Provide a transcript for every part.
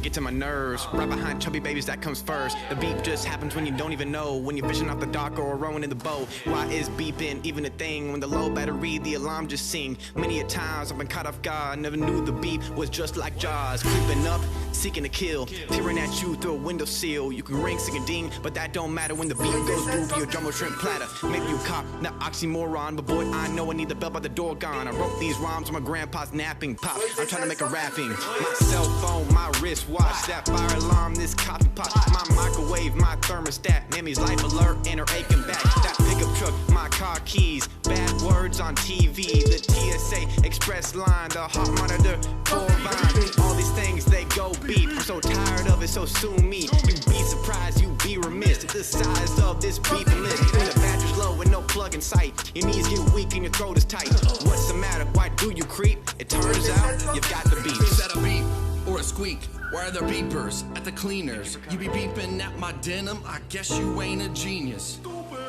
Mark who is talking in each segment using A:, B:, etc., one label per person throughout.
A: get to my nerves. Right behind chubby babies, that comes first. The beep just happens when you don't even know. When you're fishing off the dock or rowing in the boat. Why is beeping even a thing? When the low battery, the alarm just sing. Many a times I've been caught off guard. Never knew the beep was just like Jaws. Creeping up, seeking to kill. Peering at you through a windowsill. You can ring, sing a ding, but that don't matter when the beep goes through your jumbo shrimp platter. Maybe you cop, not oxymoron, but boy, I know I need the bell by the door gone. I wrote these rhymes when my grandpa's napping. Pop, I'm trying to make a rapping. My cell phone, my wristwatch, that fire alarm, this coffee pot, my microwave, my thermostat, Mammy's life alert and her aching back. That pickup truck, my car keys, bad words on TV, the TSA express line, the heart monitor, full vine. All these things, they go beep. I'm so tired of it, so sue me. You'd be surprised, you'd be remiss at the size of this beeping list. When the battery's low with no plug in sight, your knees get weak and your throat is tight. What's the matter? Why do you creep? It turns out you've got the beep.
B: Is that a beep or a squeak? Why are there beepers at the cleaners? You be beeping at my denim? I guess you ain't a genius.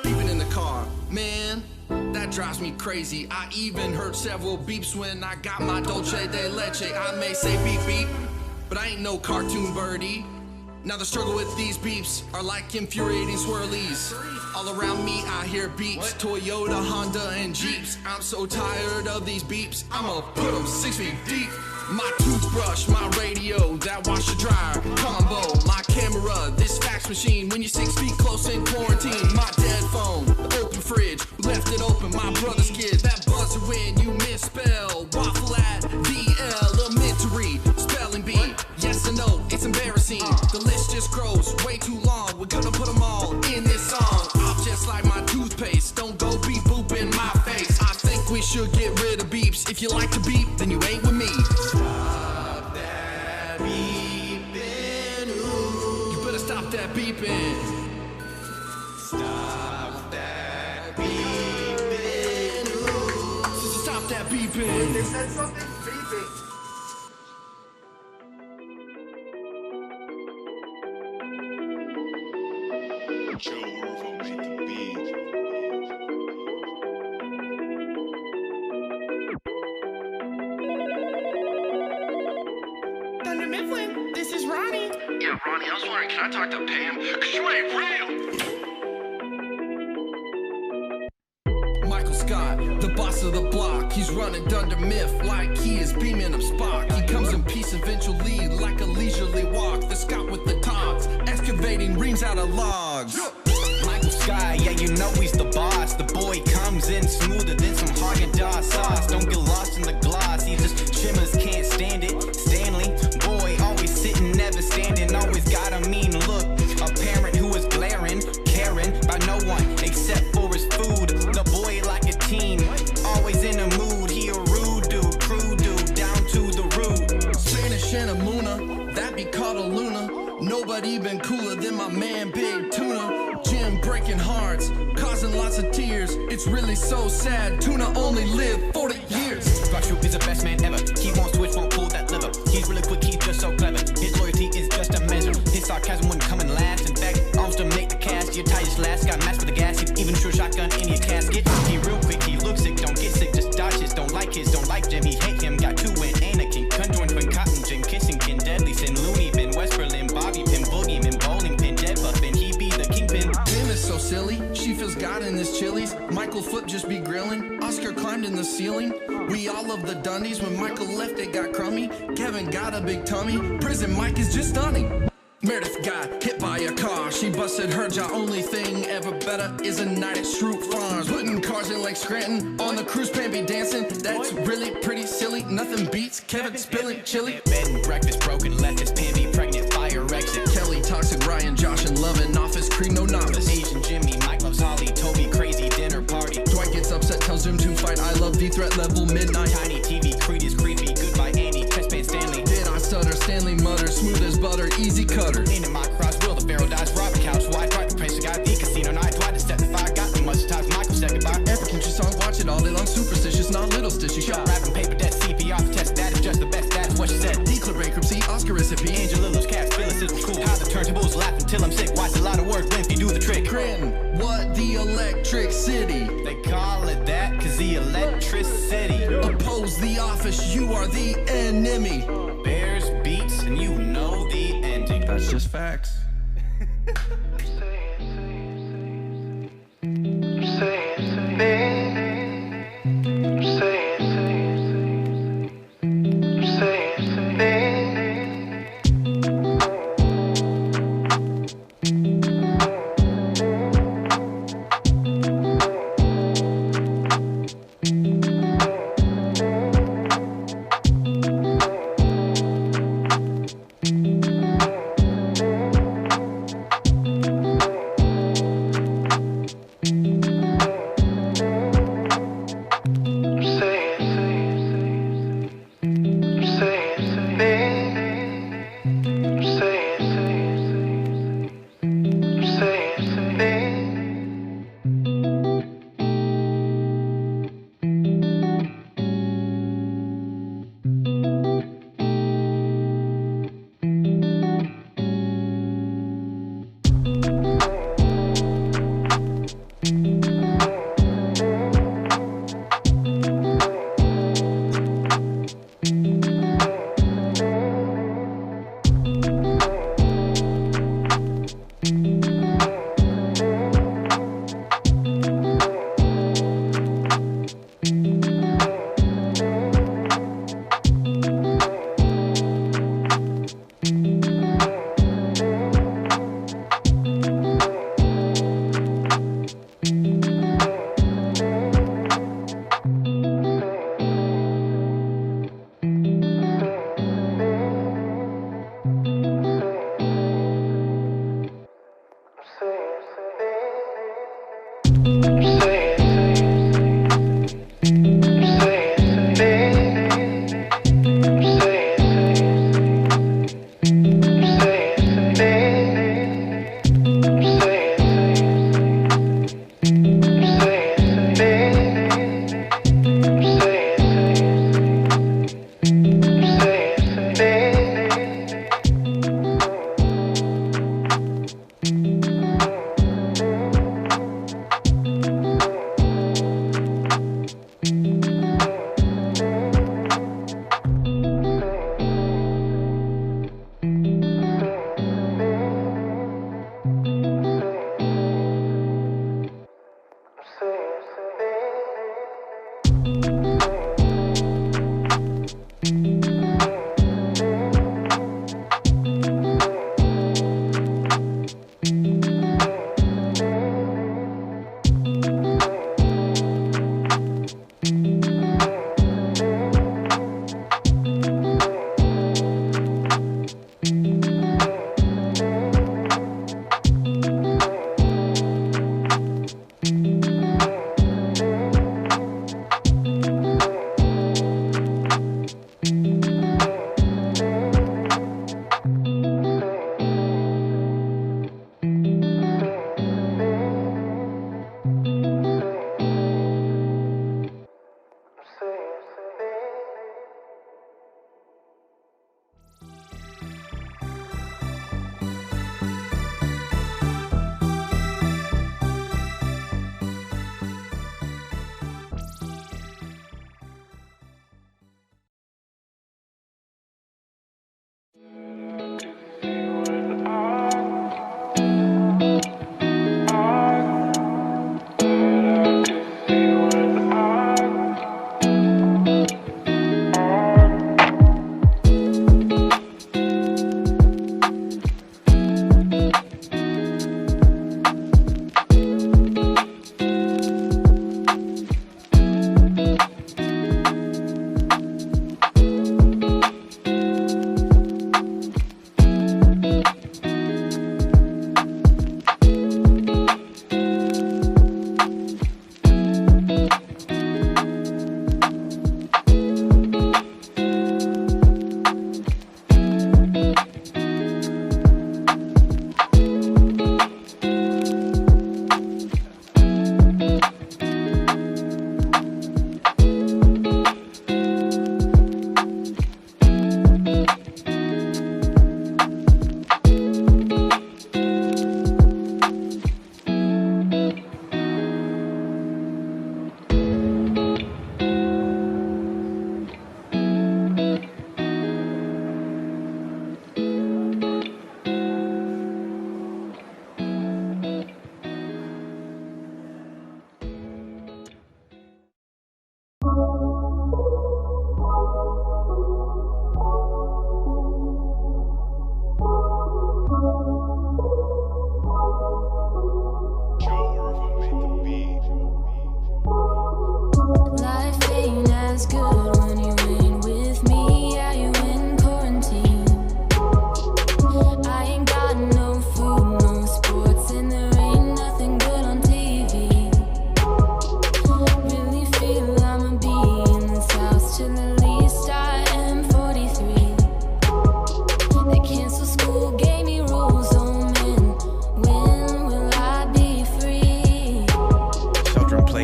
B: Beeping in the car, man, that drives me crazy. I even heard several beeps when I got my Dolce de Leche. I may say beep beep, but I ain't no cartoon birdie. Now the struggle with these beeps are like infuriating swirlies. All around me I hear beeps, Toyota, Honda, and Jeeps. I'm so tired of these beeps, I'ma put them 6 feet deep. My toothbrush, my radio, that washer dryer combo, my camera, this fax machine when you're 6 feet close in quarantine. My dead phone, the open fridge, left it open, my brother's kid. That buzzer when you misspell, waffle at the elementary, spelling bee, yes and no, it's embarrassing. The list just grows way too long, we're gonna put them all in this song. I'm just like my toothpaste, don't go beep boop in my face. I think we should get rid of beeps. If you like to beep, then you ain't with me.
A: Stop that beeping, ooh.
B: You better stop that beeping.
A: Stop that beeping, ooh.
B: So stop that beeping.
C: They said something beeping.
D: Joe Orville made the beat.
E: Thunder Mifflin, this is Ronnie.
B: Yeah, Ronnie, I was wondering, can I talk to Pam? Cause you ain't real. Michael Scott, the boss of the block. He's running Dunder Miff like he is beaming up Spock. He comes in peace eventually like a leisurely walk. The Scott with the togs, excavating reams out of logs.
A: Michael Sky, yeah, you know he's the boss. The boy comes in smoother than some Haagen-Dazs sauce. Don't get lost in the gloss, he just shimmers, can't stand it. Stanley, boy, always sitting, never standing. Always got a mean look, a parent who is glaring, caring by no one except for his food. The boy like a teen, always in a mood. He a rude dude, crude dude, down to the root.
B: Spanish and a Muna, that be called a Luna. Nobody been cooler than my man Big Tuna. Jim breaking hearts, causing lots of tears. It's really so sad, Tuna only lived 40 years.
A: Groucho is the best man ever. He won't switch, won't pull that lever. He's really quick, he's just so clever. His loyalty is just a measure. His sarcasm wouldn't come in last. In fact, almost to make the cast. Your tires last, got matched with the gas. He'd even shoot a shotgun in your casket. He real quick, he looks sick, don't get sick, just dodge his. Don't like his, don't like Jim, he hate him. Got two in Anakin, conjoined twin Cotton, Jim, Kissington, Deadly Sin, Looney Bin, West Berlin, Bobby Pin, Boogie Min, Bowling Pin, Dead Buffin, he be the kingpin.
B: Jim is so silly, she feels God in his chilies. Michael Foot just be grilling, Oscar climbed in the ceiling. We all love the Dundies, when Michael left it got crummy. Kevin got a big tummy, Prison Mike is just stunning. Meredith got hit by a car, she busted her jaw. Only thing ever better is a night at Stroop Farms. Putting cars in Lake Scranton, on the cruise pan be dancing. That's really pretty silly, nothing beats Kevin spilling chili.
A: Bed and breakfast broken, left his pan be pregnant, fire exit.
B: Kelly, Toxic, Ryan, Josh, and Lovin', Office, Creed, no novice.
A: Asian Jimmy, Mike loves Holly, Toby, crazy dinner party.
B: Dwight gets upset, tells him to fight. I love the threat level midnight.
A: Tiny TV, Creed is creepy, goodbye Andy, Testpan Stanley.
B: Did I stutter? Stanley mutters, smooth as butter, easy cutter.
A: Into my cross wheel, the barrel dies, rob the couch, wide right, the prince, the guy, the casino night, Dwight to step the fire, got too much times, Michael said goodbye.
B: African song, watch it all day long, superstitious, not little stitchy shot.
A: Rapping paper debt, CPR test, that is just the best, that is what she said.
B: Declare bankruptcy, Oscar recipient.
A: Angela Little's cats, Phyllis is cool. How the turntables laugh until I'm sick, watch a lot of words, when if you do the trick.
B: Crin, what the electric city?
A: They call it that, cause the electricity.
B: Oppose the office, you are the enemy.
A: Bears beats, and you know the
B: That's just facts.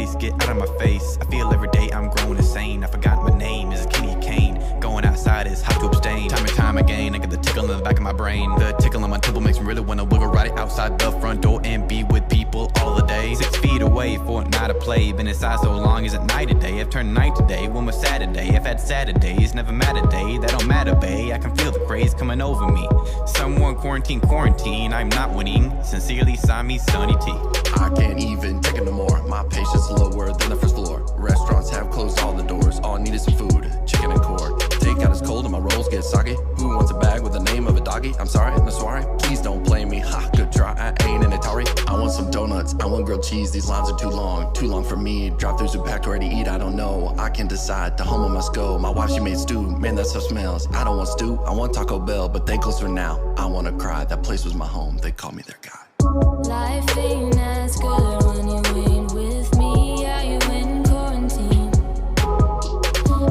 A: place, get out of my face. I feel every day I'm growing insane. I forgot my name, is it Kenny or Kane? Going outside is hard to abstain. Time and time again, I get the tickle in the back of my brain. The tickle in my temple makes me really wanna wiggle right outside the front door and be with people all the day. 6 feet away, Fortnite to play. Been inside so long, is it night today? I've turned night today, when was Saturday? I've had Saturdays, never matter day. That don't matter, bae, I can feel the craze coming over me. Someone quarantine, I'm not winning. Sincerely, Sami Sunny T.
B: I can't even take it no more. My patience lower than the first floor. Restaurants have closed all the doors. All I need is some food, chicken and corn. Takeout is cold and my rolls get soggy. Who wants a bag with the name of a doggy? I'm sorry, no sorry. Please don't blame me. Ha, good try. I ain't an Atari. I want some donuts. I want grilled cheese. These lines are too long for me. Drive-thrus are packed, ready to eat. I don't know. I can decide. The home I must go. My wife, she made stew. Man, that stuff smells. I don't want stew. I want Taco Bell, but they close for now. I wanna cry. That place was my home. They called me their guy.
C: Life ain't as good when you ain't with me. Yeah, you in quarantine.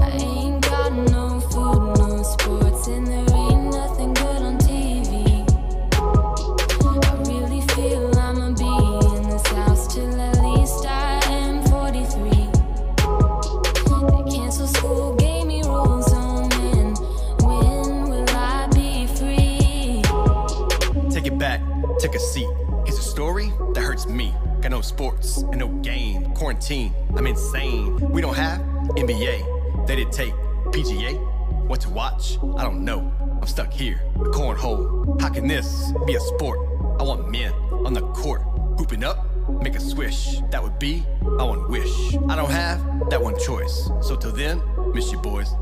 C: I ain't got no food, no sports, and there ain't nothing good on TV. I really feel I'ma be in this house till at least I am 43. They cancel school, gave me rules on when will I be free?
F: Take it back, take a seat. It's a story that hurts me. Got no sports and no game. Quarantine, I'm insane. We don't have NBA. They did take PGA. What to watch? I don't know. I'm stuck here, the cornhole. How can this be a sport? I want men on the court, hooping up, make a swish. That would be, I want wish. I don't have that one choice. So till then, miss you boys.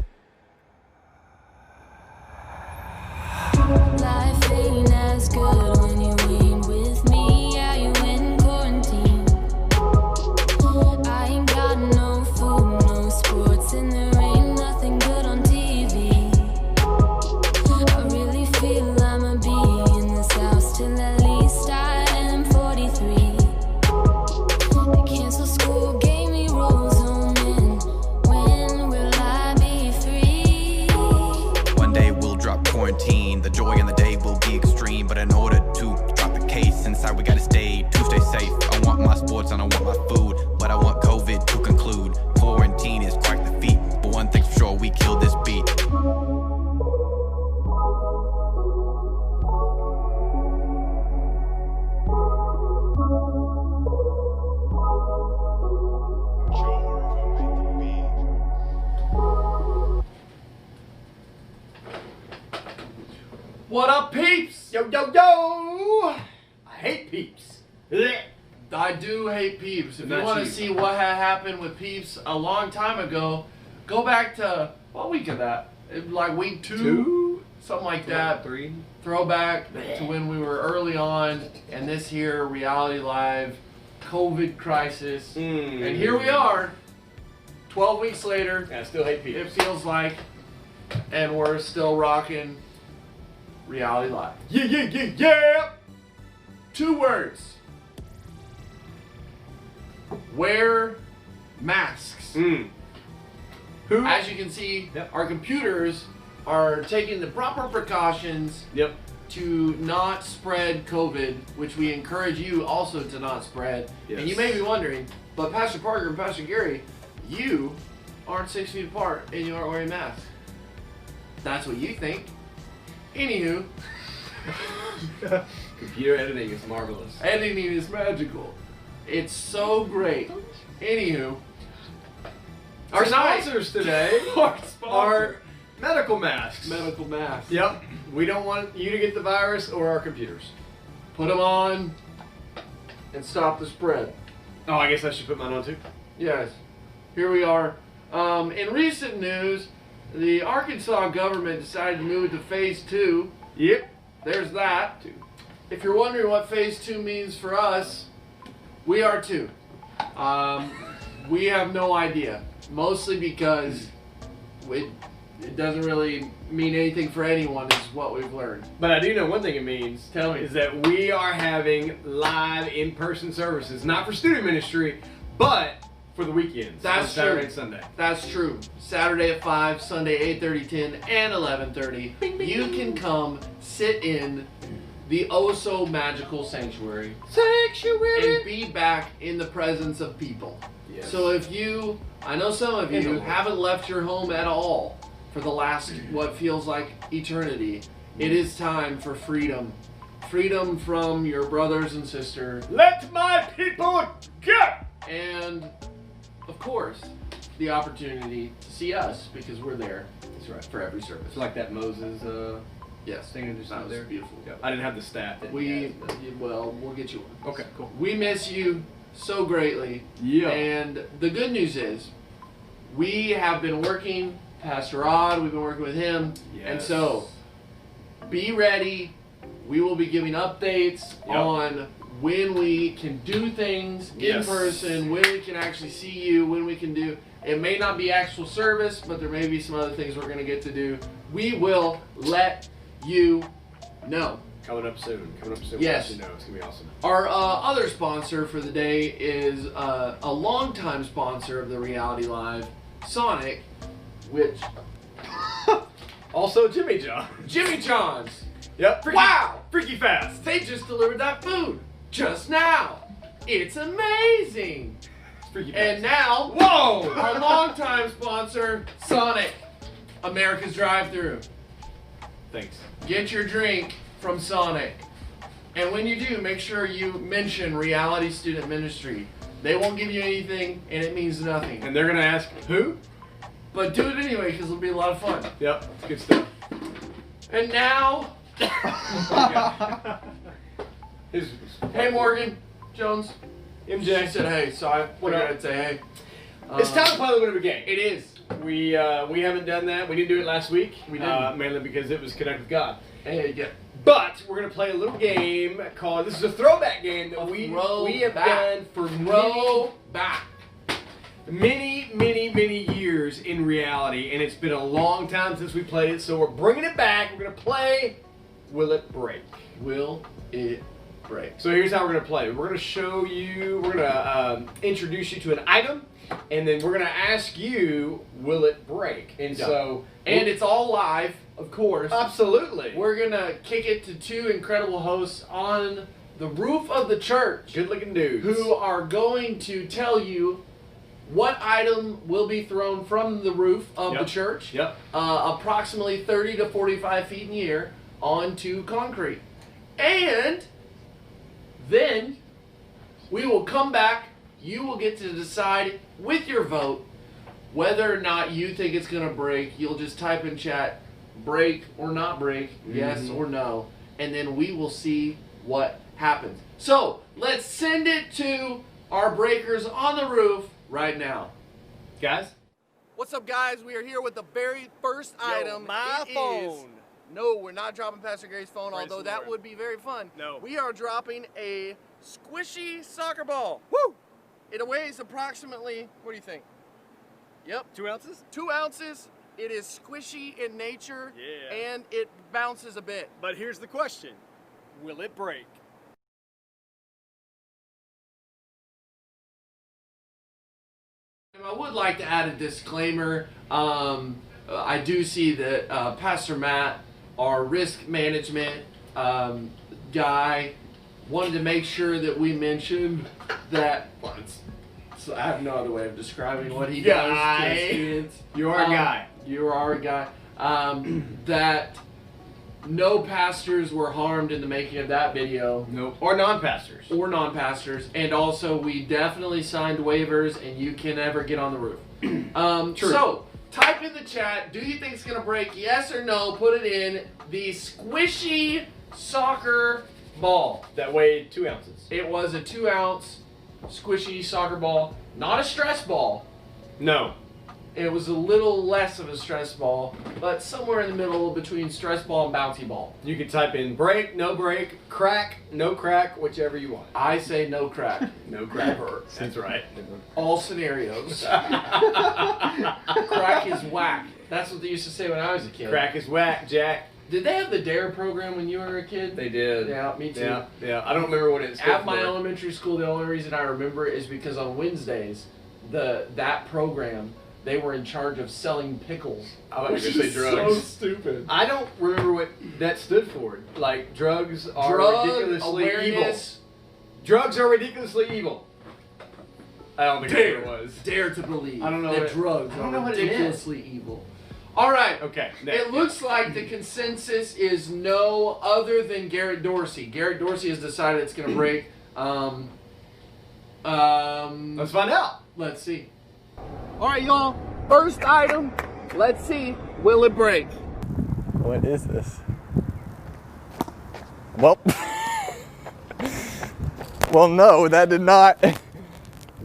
C: Life ain't as good when you ain't with me. Yeah, you in quarantine. I ain't got no food, no sports, and there ain't nothing good on TV. I really feel I'ma be in this house till at least I am 43. They cancel school, gave me rules on when will I be free?
A: One day we'll drop quarantine. The joy in the day will be extreme, but in order to drop the case, inside we gotta stay safe. I want my sports and I want my food, but I want COVID to conclude. Quarantine is quite the feat, but one thing's for sure, we killed this beat.
G: What up, peeps? Yo, yo, yo! I hate peeps. Blech. I do hate peeps. If you want to see what had happened with peeps a long time ago, go back to, what week of that? Like week two? Something like that. 3. Throwback to when we were early on, and this here, Reality Live, COVID crisis. And here we are, 12 weeks later.
H: I still hate peeps.
G: It feels like, and we're still rocking Reality Live. Yeah, yeah, yeah, yeah! 2 words. Wear masks.
H: Who?
G: As you can see, our computers are taking the proper precautions to not spread COVID, which we encourage you also to not spread.
H: Yes.
G: And you may be wondering, but Pastor Parker and Pastor Gary, you aren't 6 feet apart and you aren't wearing masks. That's what you think. Anywho.
H: Computer editing is marvelous.
G: Editing is magical. It's so great. Anywho.
H: Our sponsors today are medical masks.
G: Medical masks.
H: Yep. We don't want you to get the virus or our computers.
G: Put them on and stop the spread.
H: Oh, I guess I should put mine on too.
G: Yes. Here we are. In recent news, the Arkansas government decided to move to phase 2.
H: Yep.
G: There's that. If you're wondering what phase 2 means for us, we are too. We have no idea. Mostly because it doesn't really mean anything for anyone, is what we've learned.
H: But I do know one thing it means.
G: Tell me.
H: Is that we are having live in-person services, not for student ministry, but for the weekends.
G: That's
H: on Saturday
G: true.
H: and Sunday.
G: That's true. Saturday at 5, Sunday 8:30, 10, and 11:30. You can come sit in the oh-so magical sanctuary.
H: Sanctuary!
G: And be back in the presence of people.
H: Yes.
G: So if you, I know some of you haven't left your home at all for the last, what feels like eternity, it is time for freedom. Freedom from your brothers and sisters.
H: Let my people go!
G: And, of course, the opportunity to see us because we're there.
H: That's right.
G: For every service.
H: It's like that Moses
G: Yes.
H: thing just
G: that
H: out
G: was
H: there.
G: beautiful.
H: Yeah. I didn't have the stat. That
G: We'll get you one.
H: Okay, cool.
G: We miss you so greatly.
H: Yeah.
G: And the good news is, we have been working, Pastor Rod, we've been working with him.
H: Yes.
G: And so, be ready. We will be giving updates on when we can do things in person, when we can actually see you, when we can do. It may not be actual service, but there may be some other things we're going to get to do. We will let you know.
H: Coming up soon.
G: Yes.
H: You know, it's going to be awesome.
G: Our other sponsor for the day is a longtime sponsor of the Reality Live, Sonic, which...
H: Also, Jimmy John.
G: Jimmy John's.
H: Yep.
G: Wow!
H: Freaky fast.
G: They just delivered that food just now. It's amazing.
H: Freaky fast.
G: And now,
H: whoa!
G: Our longtime sponsor, Sonic, America's drive-thru.
H: Thanks.
G: Get your drink from Sonic. And when you do, make sure you mention Reality Student Ministry. They won't give you anything, and it means nothing.
H: And they're going to ask, who?
G: But do it anyway, because it'll be a lot of fun.
H: Yep, it's good stuff.
G: And now... Hey, Morgan Jones.
H: MJ.
G: She said hey, so I figured I'd say hey.
H: It's time to play a little bit of a game.
G: It is.
H: We haven't done that. We didn't do it last week.
G: We didn't.
H: Mainly because it was Connect with God.
G: Hey, yeah.
H: But we're going to play a little game called, this is a throwback game that we have done for many years in reality, and it's been a long time since we played it, so we're bringing it back. We're going to play Will It Break?
G: Will It Break?
H: So here's how we're going to play. We're going to show you, we're going to introduce you to an item, and then we're going to ask you, will it break? And so...
G: And it's all live, of course.
H: Absolutely.
G: We're going to kick it to two incredible hosts on the roof of the church.
H: Good looking dudes.
G: Who are going to tell you what item will be thrown from the roof of the church.
H: Yep.
G: Approximately 30 to 45 feet in the air onto concrete. And then we will come back. You will get to decide with your vote whether or not you think it's going to break. You'll just type in chat, break or not break, yes or no. And then we will see what happens. So, let's send it to our breakers on the roof right now.
H: Guys?
G: What's up, guys? We are here with the very first item.
H: My phone.
G: No, we're not dropping Pastor Gary's phone,
H: Praise
G: although
H: the
G: that
H: Lord.
G: would be very fun.
H: No.
G: We are dropping a squishy soccer ball. Woo! It weighs approximately, what do you think? Yep.
H: 2 ounces?
G: 2 ounces. It is squishy in nature.
H: Yeah.
G: And it bounces a bit.
H: But here's the question. Will it break?
G: I would like to add a disclaimer. I do see that Pastor Matt, our risk management guy, wanted to make sure that we mentioned that. So I have no other way of describing what he does to students.
H: You're our guy.
G: You're our guy. That no pastors were harmed in the making of that video.
H: Nope. Or non-pastors.
G: Or non-pastors. And also, we definitely signed waivers, and you can never get on the roof.
H: True.
G: So, type in the chat, do you think it's going to break? Yes or no? Put it in. The squishy soccer ball.
H: That weighed 2 ounces.
G: It was a 2 ounce squishy soccer ball. Not a stress ball.
H: No.
G: It was a little less of a stress ball, but somewhere in the middle between stress ball and bouncy ball.
H: You can type in break, no break, crack, no crack, whichever you want.
G: I say no crack.
H: No crack. That's right.
G: All scenarios. Crack is whack. That's what they used to say when I was a kid.
H: Crack is whack, Jack.
G: Did they have the DARE program when you were a kid?
H: They did.
G: Yeah, me too.
H: Yeah. I don't remember what it's
G: At my elementary school, the only reason I remember is because on Wednesdays, that program they were in charge of selling pickles.
H: I was
G: Which
H: gonna say
G: is
H: drugs.
G: So stupid.
H: I don't remember what that stood for. Like, drugs are ridiculously
G: awareness.
H: evil. Drugs are ridiculously evil. I don't think that's what it was.
G: Dare to believe
H: I don't know
G: that
H: what-
G: drugs
H: I don't
G: are
H: know what it meant.
G: ridiculously evil. All right.
H: Okay.
G: It looks like the consensus is no other than Garrett Dorsey. Garrett Dorsey has decided it's going to break.
H: Let's find out.
G: Let's see. All right, y'all. First item. Let's see. Will it break?
I: What is this? Well, well, no, that did not.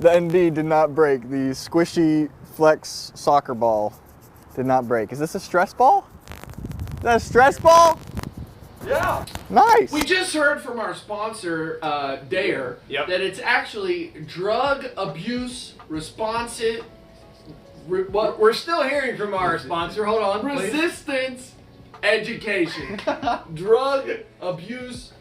I: That indeed did not break. The squishy flex soccer ball did not break. Is this a stress ball? Is that a stress ball?
G: Yeah.
I: Nice.
G: We just heard from our sponsor, Dare, that it's actually drug abuse responsive.
H: We're still hearing from our sponsor. Hold on, please.
G: Resistance education. Drug abuse.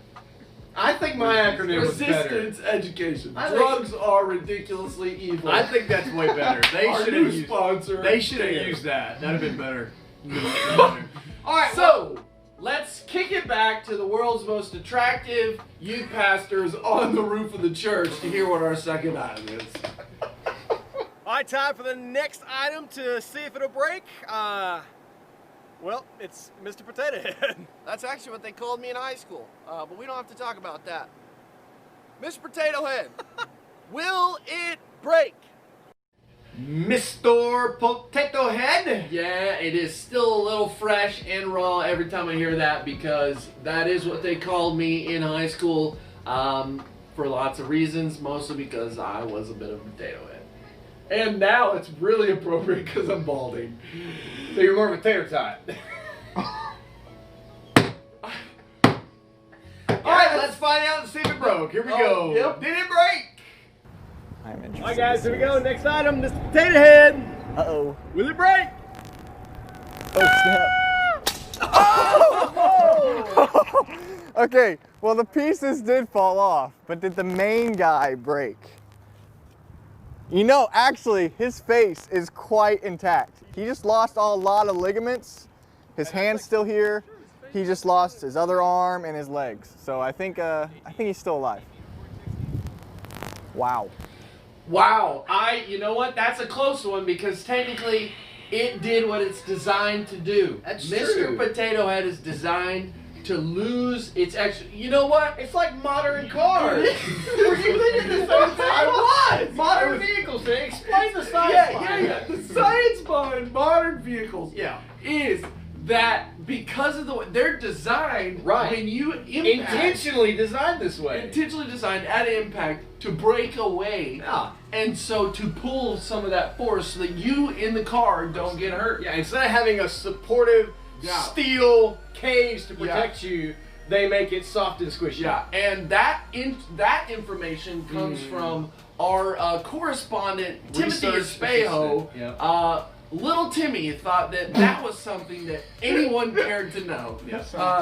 H: I think my acronym was better.
G: Resistance education.
H: I think-
G: Drugs are ridiculously evil.
H: I think that's way better. They
G: Our
H: should
G: new
H: have used
G: sponsor.
H: They should have
G: Dare.
H: used that. That'd have been better.
G: All right, so let's kick it back to the world's most attractive youth pastors on the roof of the church to hear what our second item is.
F: All right, time for the next item to see if it'll break. Well, it's Mr. Potato Head.
B: That's actually what they called me in high school, but we don't have to talk about that. Mr. Potato Head, will it break?
H: Mr. Potato Head?
G: Yeah, it is still a little fresh and raw every time I hear that because that is what they called me in high school for lots of reasons, mostly because I was a bit of a potato head. And now it's really appropriate because I'm balding.
H: So you're more of a tater tot. Alright, let's find out and see if it broke. Here we go.
G: Yep.
H: Did it break?
I: I'm interested.
F: All right, guys, here we go. Next item, Mr. Potato Head.
I: Uh-oh.
F: Will it break?
I: Oh, snap. Okay, well, the pieces did fall off, but did the main guy break? You know, actually, his face is quite intact. He just lost a lot of ligaments. His hand's still here. He just lost his other arm and his legs. So I think he's still alive. Wow.
G: Wow, you know what? That's a close one because technically it did what it's designed to do.
H: That's
G: Mr.
H: true.
G: Potato Head is designed to lose its extra. You know what?
H: It's like modern cars. Were you thinking the same thing?
G: I was.
H: Modern vehicles. They explain the science behind
G: Yeah.
H: it.
G: The science behind modern vehicles is that because of the way they're designed,
H: Right.
G: when you impact,
H: Intentionally designed this way.
G: intentionally designed at impact to break away.
H: Yeah.
G: And so to pull some of that force so that you in the car don't get hurt.
H: Yeah, instead of having a supportive steel cage to protect you, they make it soft and squishy.
G: Yeah, and that information comes from our correspondent Timothy
H: Research
G: Espejo.
H: assistant, yeah.
G: Little Timmy thought that was something that anyone cared to know.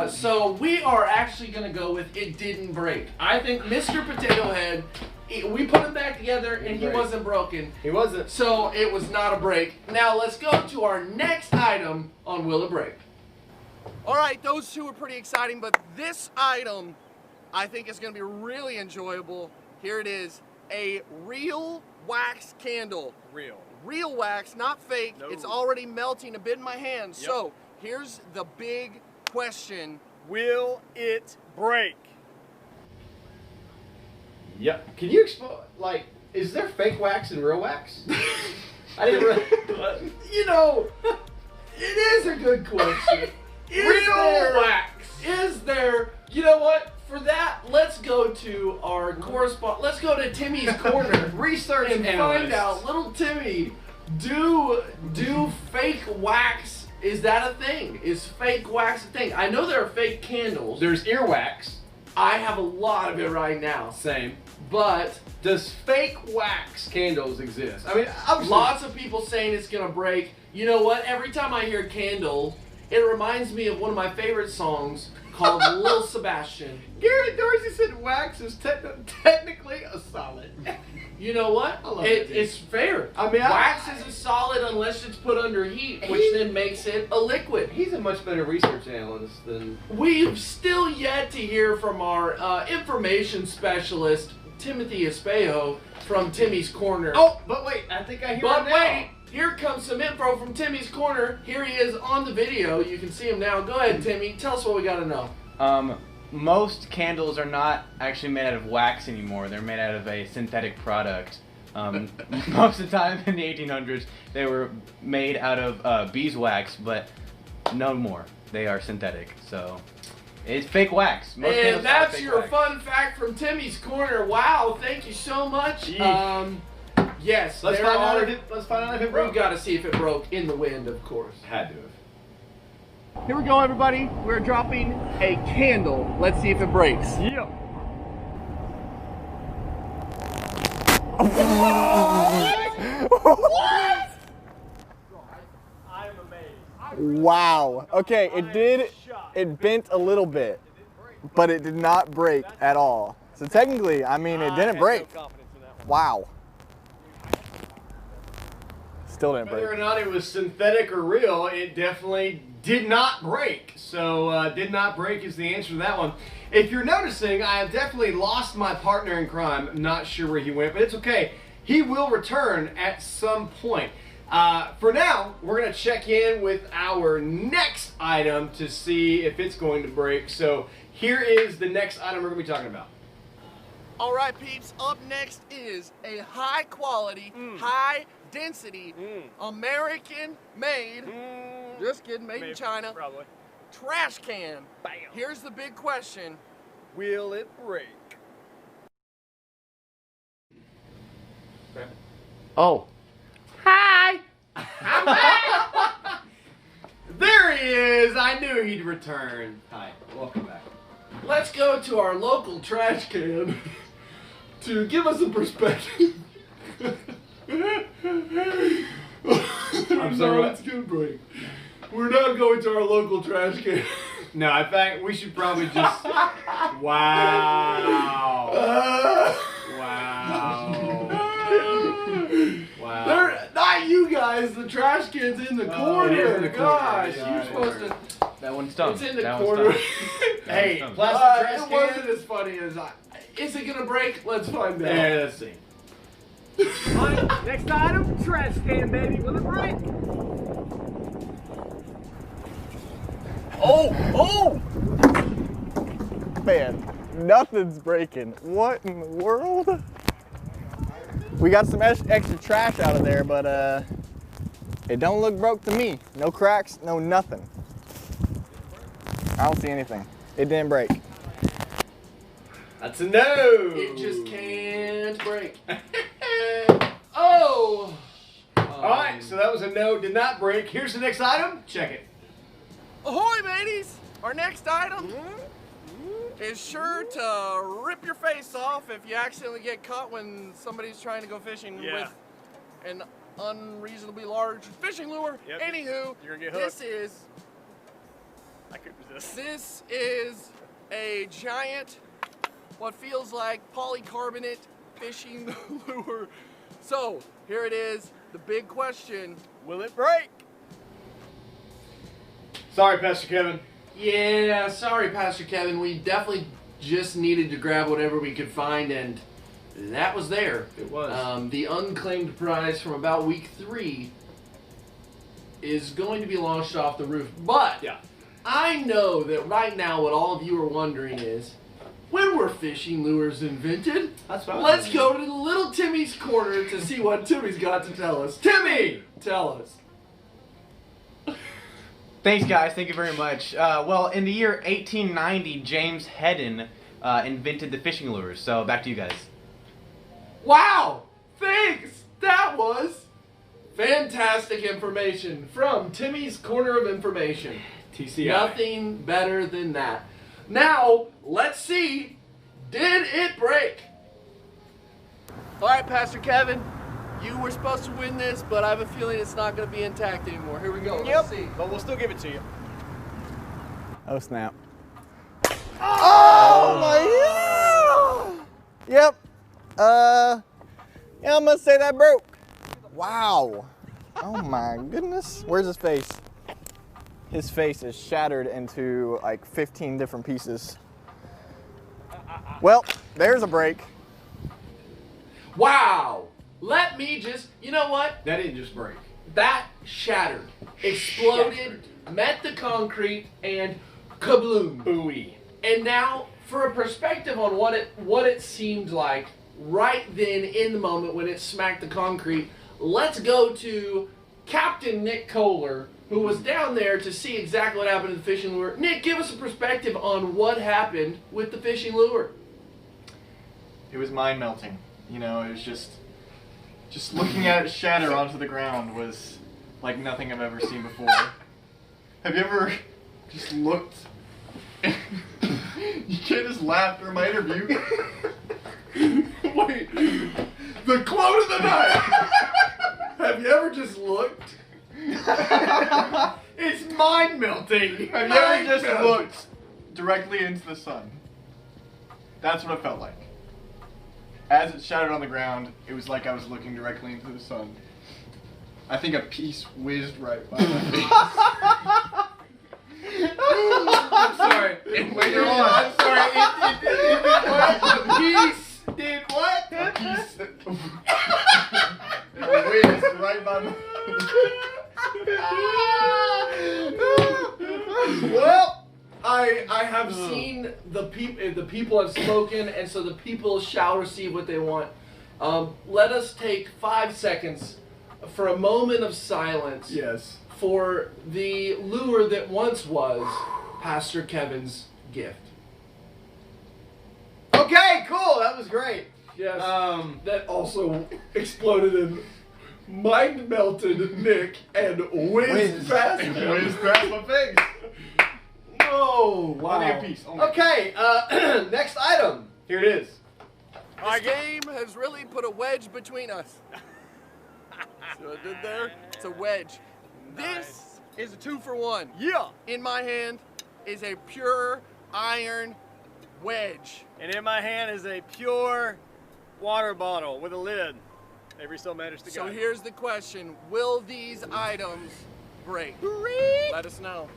G: So we are actually going to go with it didn't break. I think Mr. Potato Head, we put it back together and he wasn't broken.
H: He wasn't.
G: So it was not a break. Now let's go to our next item on Will It Break.
B: All right, those two are pretty exciting, but this item I think is going to be really enjoyable. Here it is, a real wax candle. Real wax, not fake.
F: No.
B: It's already melting a bit in my hands.
F: Yep.
B: So here's the big question.
F: Will it break?
H: Yep. Can you explain, like, is there fake wax and real wax? I didn't really...
G: You know, it is a good question.
H: Real wax.
G: Is there? You know what? For that, let's go to our correspondent. Let's go to Timmy's corner.
H: Research
G: and
H: analyst.
G: find out, little Timmy, do fake wax? Is that a thing? Is fake wax a thing? I know there are fake candles.
H: There's earwax.
G: I have a lot of it right now.
H: Same.
G: But
H: Does fake wax candles exist? I mean,
G: lots of people saying it's gonna break. You know what? Every time I hear candle, it reminds me of one of my favorite songs called Lil Sebastian.
H: Garrett Dorsey said wax is technically a solid.
G: You know what?
H: I love it.
G: It's fair.
H: I mean,
G: wax is a solid unless it's put under heat, which then makes it a liquid.
H: He's a much better research analyst than...
G: We've still yet to hear from our information specialist, Timothy Espejo, from Timmy's Corner.
H: Oh, but wait, I think I hear
G: But
H: him now.
G: wait, here comes some info from Timmy's Corner. Here he is on the video. You can see him now. Go ahead, Timmy. Tell us what we got to know.
J: Most candles are not actually made out of wax anymore. They're made out of a synthetic product. Most of the time in the 1800s, they were made out of beeswax, but no more. They are synthetic, so it's fake wax. Most candles
G: And
J: are
G: that's
J: fake
G: your
J: wax.
G: fun fact from Timmy's Corner. Wow, thank you so much. Yes,
H: Let's
G: there
H: find
G: are.
H: out if it broke.
G: We've got to see if it broke in the wind, of course.
H: Had to have.
G: Here we go, everybody. We're dropping a candle. Let's see if it breaks.
H: Yeah.
I: What? Wow. Okay, it bent a little bit, but it did not break at all. So technically, I mean, it didn't break. Wow. Still didn't break.
H: Whether or not it was synthetic or real, it definitely did not break. So, did not break is the answer to that one. If you're noticing, I have definitely lost my partner in crime. I'm not sure where he went, but it's okay. He will return at some point. For now, we're going to check in with our next item to see if it's going to break. So, here is the next item we're going to be talking about.
G: All right, peeps. Up next is a high quality, high density, American-made, just kidding, made in China,
H: Probably.
G: trash can.
H: Bam.
G: Here's the big question.
H: Will it break?
G: Oh. Hi!
H: There he is! I knew he'd return. Hi, welcome back.
G: Let's go to our local trash can to give us a perspective.
H: I'm sorry, what?
G: It's gonna break. We're not going to our local trash can.
H: No, in fact, we should probably just... Wow. Wow. Wow.
G: They're not you guys. The trash can's in the corner.
H: it is in the corner.
G: Gosh,
H: Yeah,
G: you're supposed to.
J: That one's done.
G: It's in the
J: That one's
G: corner.
J: done.
H: Hey,
J: That one's done.
H: plastic trash
G: It
H: can.
G: wasn't as funny as I. Is it gonna break? Let's find out.
H: Yeah, let's see. Alright, next item, trash can, baby. Will it break?
I: Oh! Man, nothing's breaking. What in the world? We got some extra trash out of there, but it don't look broke to me. No cracks, no nothing. I don't see anything. It didn't break.
H: That's a no.
G: It just can't break. Oh!
H: Alright, so that was a no, did not break. Here's the next item. Check it.
G: Ahoy, mateys! Our next item is sure to rip your face off if you accidentally get caught when somebody's trying to go fishing with an unreasonably large fishing lure.
H: Yep.
G: Anywho,
H: You're gonna get
G: this is
H: I could resist.
G: this is a giant, what feels like polycarbonate fishing lure. So here it is. The big question: will it break?
H: Sorry, Pastor Kevin.
G: Yeah, sorry, Pastor Kevin. We definitely just needed to grab whatever we could find, and that was there.
H: It was.
G: The unclaimed prize from about week 3 is going to be launched off the roof. But
H: Yeah.
G: I know that right now what all of you are wondering is, when were fishing lures invented?
H: That's what I was
G: Let's
H: wondering.
G: go to little Timmy's corner to see what Timmy's got to tell us. Timmy, tell us.
J: Thanks, guys. Thank you very much. Well, in the year 1890, James Hedden invented the fishing lures. So back to you guys.
G: Wow! Thanks! That was fantastic information from Timmy's Corner of Information.
H: TCI.
G: Nothing better than that. Now, let's see, did it break? Alright, Pastor Kevin, you were supposed to win this, but I have a feeling it's not going to be intact anymore. Here we go. Let's see.
H: But we'll still give it to you.
I: Oh snap. Oh my god! Yep. Yeah, I'm gonna say that broke. Wow. Oh my goodness. Where's his face? His face is shattered into like 15 different pieces. Well, there's a break.
G: Wow. Let me just, you know what?
H: That didn't just break.
G: That shattered, exploded, met the concrete, and kabloom.
H: Booey.
G: And now, for a perspective on what it seemed like right then in the moment when it smacked the concrete, let's go to Captain Nick Kohler, who was down there to see exactly what happened to the fishing lure. Nick, give us a perspective on what happened with the fishing lure.
K: It was mind melting. You know, it was just looking at it shatter onto the ground was like nothing I've ever seen before. Have you ever just looked? You can't just laugh during my interview.
G: Wait, the quote of the night. Have you ever just looked?
H: It's mind melting.
K: Have you ever just looked directly into the sun? That's what it felt like. As it shattered on the ground, it was like I was looking directly into the sun. I think a piece whizzed right by my face.
H: I'm sorry.
K: Later on.
H: I'm sorry. It did what? A piece did what?
K: A piece whizzed right by my
G: Well, I have seen the people have spoken, and so the people shall receive what they want. Let us take 5 seconds for a moment of silence.
H: Yes.
G: For the lure that once was Pastor Kevin's gift.
H: Okay, cool. That was great.
G: Yes. That also exploded in mind-melted Nick and whizzed past him.
K: whizzed past my face.
G: Oh, wow.
K: Only a piece.
H: Okay, next item. Here it is.
B: This game has really put a wedge between us. See what I did there? It's a wedge. This is a 2-for-1.
H: Yeah.
B: In my hand is a pure iron wedge.
L: And in my hand is a pure water bottle with a lid. Every so matters to
B: So
L: God.
B: here's the question. Will these items break? Let us know.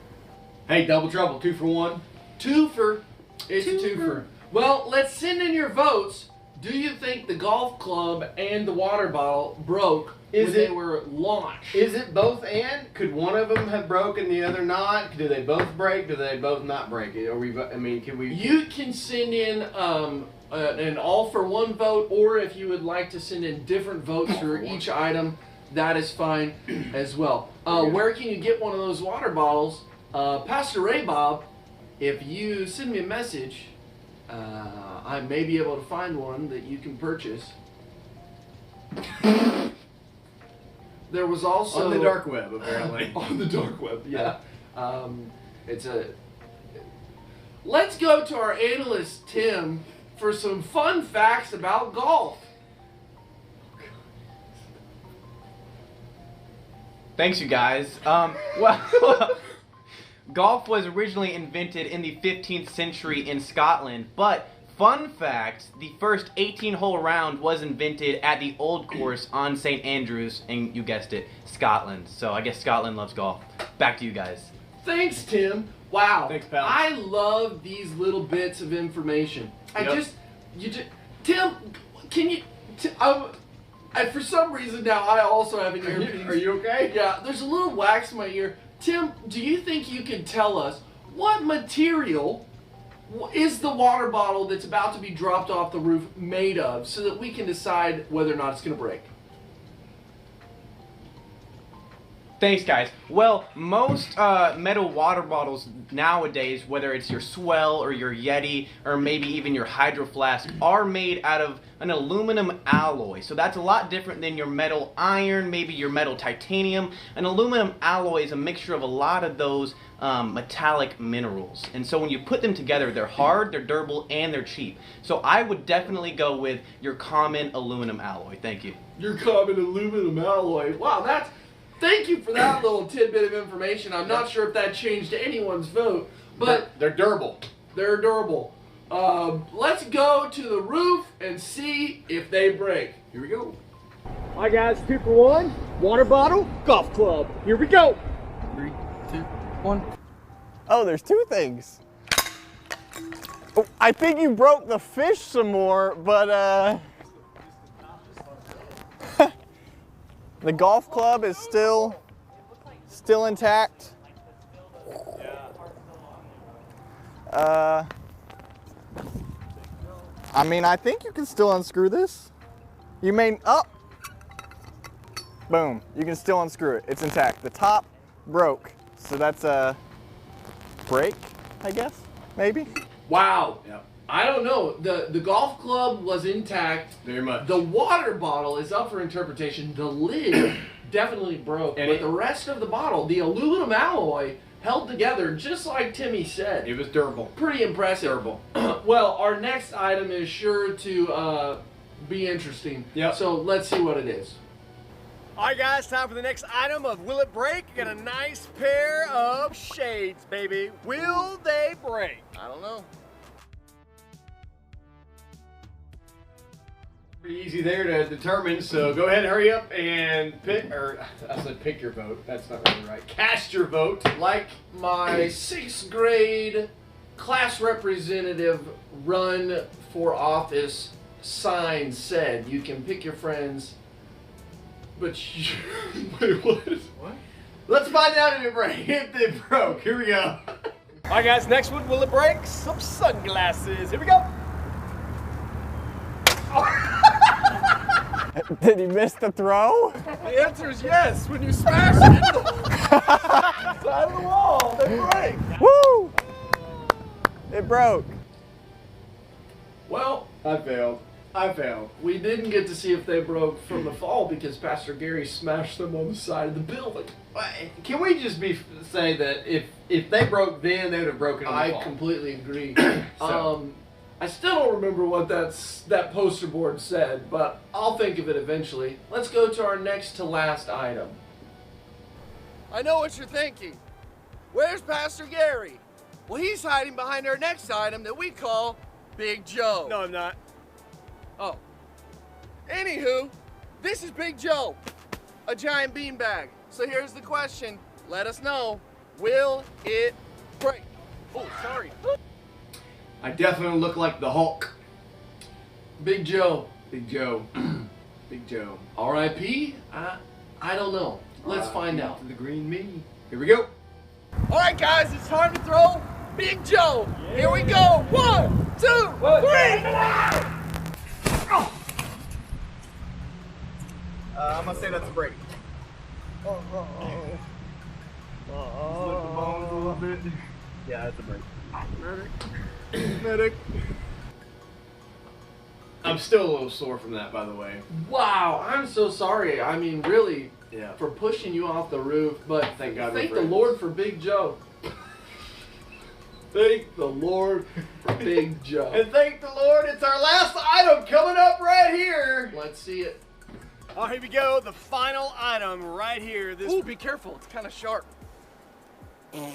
H: Hey, double trouble. 2-for-1.
G: Twofer. It's a twofer. Well, let's send in your votes. Do you think the golf club and the water bottle broke when they were launched?
H: Is it both and? Could one of them have broken, the other not? Do they both break? Do they both not break? Are we? I mean, can we?
G: You can send in an all-for-one vote, or if you would like to send in different votes for each item, that is fine as well. Where can you get one of those water bottles? Pastor Ray Bob, if you send me a message, I may be able to find one that you can purchase. There was also
H: On the dark web, apparently.
G: on the dark web, yeah. Let's go to our analyst Tim for some fun facts about golf.
J: Thanks, you guys. Well, golf was originally invented in the 15th century in Scotland, but fun fact, the first 18-hole round was invented at the Old Course on St. Andrews, and you guessed it, Scotland. So I guess Scotland loves golf. Back to you guys.
G: Thanks, Tim. Wow.
H: Thanks, pal.
G: I love these little bits of information. Tim, can you? For some reason now, I also have an earpiece.
H: Are you okay?
G: Yeah, there's a little wax in my ear. Tim, do you think you could tell us what material is the water bottle that's about to be dropped off the roof made of, so that we can decide whether or not it's going to break?
J: Thanks, guys. Well, most metal water bottles nowadays, whether it's your Swell or your Yeti or maybe even your Hydro Flask, are made out of an aluminum alloy. So that's a lot different than your metal iron, maybe your metal titanium. An aluminum alloy is a mixture of a lot of those metallic minerals. And so when you put them together, they're hard, they're durable, and they're cheap. So I would definitely go with your common aluminum alloy. Thank you.
G: Your common aluminum alloy. Wow, thank you for that little tidbit of information. I'm not sure if that changed anyone's vote, but
H: they're durable.
G: They're durable. Let's go to the roof and see if they break.
H: Here we go.
L: Alright guys, 2 for 1. Water bottle, golf club. Here we go.
K: 3, 2, 1.
I: Oh, there's 2 things. Oh, I think you broke the fish some more, but the golf club is still intact. I mean, I think you can still unscrew this. You may, oh, boom, you can still unscrew it. It's intact. The top broke, so that's a break, I guess, maybe.
G: Wow.
H: Yep.
G: I don't know. The golf club was intact.
H: Very much.
G: The water bottle is up for interpretation. The lid definitely broke, but the rest of the bottle, the aluminum alloy, held together just like Timmy said.
H: It was durable.
G: Pretty impressive.
H: Durable.
G: Well, our next item is sure to be interesting.
H: Yep.
G: So let's see what it is.
L: Alright guys, time for the next item of Will It Break? Got a nice pair of shades, baby. Will they break? I don't know.
H: Pretty easy there to determine, so go ahead and hurry up and pick, or I said pick your vote. That's not really right. Cast your vote.
G: Like my 6th grade class representative run for office sign said, you can pick your friends, but you... Wait, what?
H: What? Let's find out if it broke. Here we go.
L: Alright guys, next one, Will It Break? Some sunglasses. Here we go.
I: Did he miss the throw?
L: The answer is yes. When you smash it into the side of the wall, they break.
I: Woo! It broke.
G: Well,
H: I failed.
G: we didn't get to see if they broke from the fall because Pastor Gary smashed them on the side of the building.
H: Can we just say that if they broke then, they would have broken on the fall?
G: I completely agree. I still don't remember what that poster board said, but I'll think of it eventually. Let's go to our next to last item.
M: I know what you're thinking. Where's Pastor Gary? Well, he's hiding behind our next item that we call Big Joe.
L: No, I'm not.
M: Oh. Anywho, this is Big Joe, a giant beanbag. So here's the question. Let us know, will it break?
L: Oh, sorry.
H: I definitely look like the Hulk.
G: Big Joe.
H: Big Joe. Big Joe.
G: R.I.P.? I don't know. Let's find out.
H: To the green me. Here we go.
M: All right, guys, it's time to throw Big Joe. Here we go. 1, 2, 3.
I: I'm gonna say that's a break.
H: Flip the bones a little bit.
I: Yeah, that's a break.
H: Medic. I'm still a little sore from that, by the way.
G: Wow, I'm so sorry. I mean, really,
H: Yeah.
G: for pushing you off the roof, but
H: Thank God
G: thank
H: we're
G: the
H: friends.
G: Lord for Big Joe. Thank the Lord for Big Joe.
H: And thank the Lord, it's our last item coming up right here.
G: Let's see it.
L: Oh, here we go. The final item right here. This.
M: Ooh, be careful. It's kind of sharp.
L: Nice,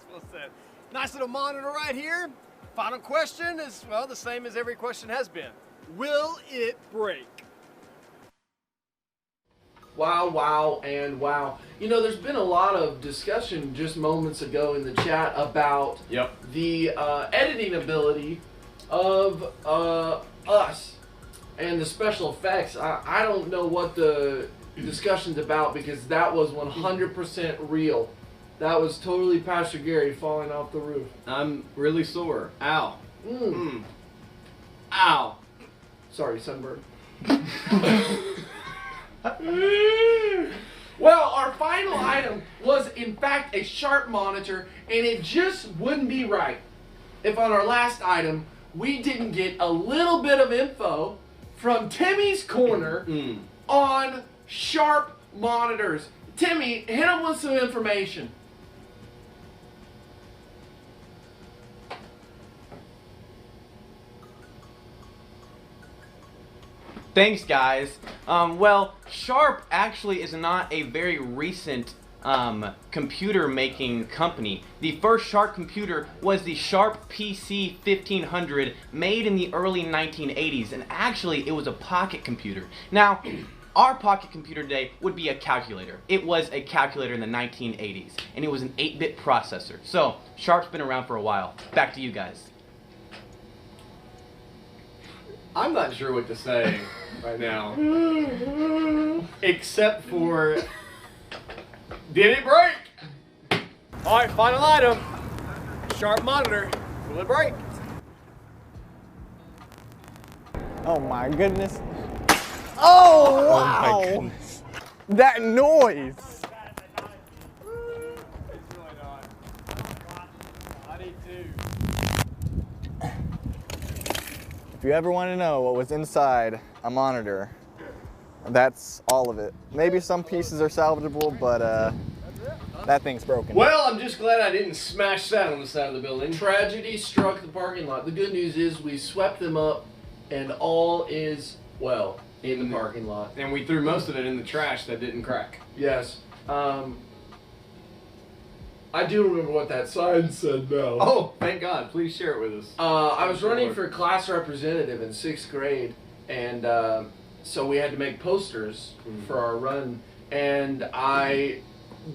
L: well said. Nice little monitor right here. Final question is, well, the same as every question has been. Will it break?
G: Wow, wow, and wow. You know, there's been a lot of discussion just moments ago in the chat about the editing ability of us and the special effects. I don't know what the discussion's about because that was 100% real. That was totally Pastor Gary falling off the roof.
H: I'm really sore. Ow. Ow.
G: Sorry, sunburn. Well, our final item was in fact a sharp monitor, and it just wouldn't be right if on our last item we didn't get a little bit of info from Timmy's Corner on sharp monitors. Timmy, hit him with some information.
J: Thanks, guys. Well, sharp actually is not a very recent computer making company. The first Sharp computer was the Sharp PC 1500, made in the early 1980s, and actually it was a pocket computer. Now, our pocket computer today would be a calculator. It was a calculator in the 1980s, and it was an 8-bit processor. So, Sharp's been around for a while. Back to you guys.
H: I'm not sure what to say right now. Except for, did it break?
L: All right, final item. Sharp monitor. Will it break?
I: Oh my goodness. Oh, wow.
F: my goodness.
I: That noise.
L: It's really not. I need two.
I: If you ever want to know what was inside a monitor, that's all of it. Maybe some pieces are salvageable, but that thing's broken.
H: Well, I'm just glad I didn't smash that on the side of the building.
G: Tragedy struck the parking lot. The good news is we swept them up, and all is well in the parking lot.
H: And we threw most of it in the trash that didn't crack.
G: Yes. I do remember what that sign said now.
H: Oh, thank God. Please share it with us.
G: I was running for class representative in 6th grade, and so we had to make posters for our run, and I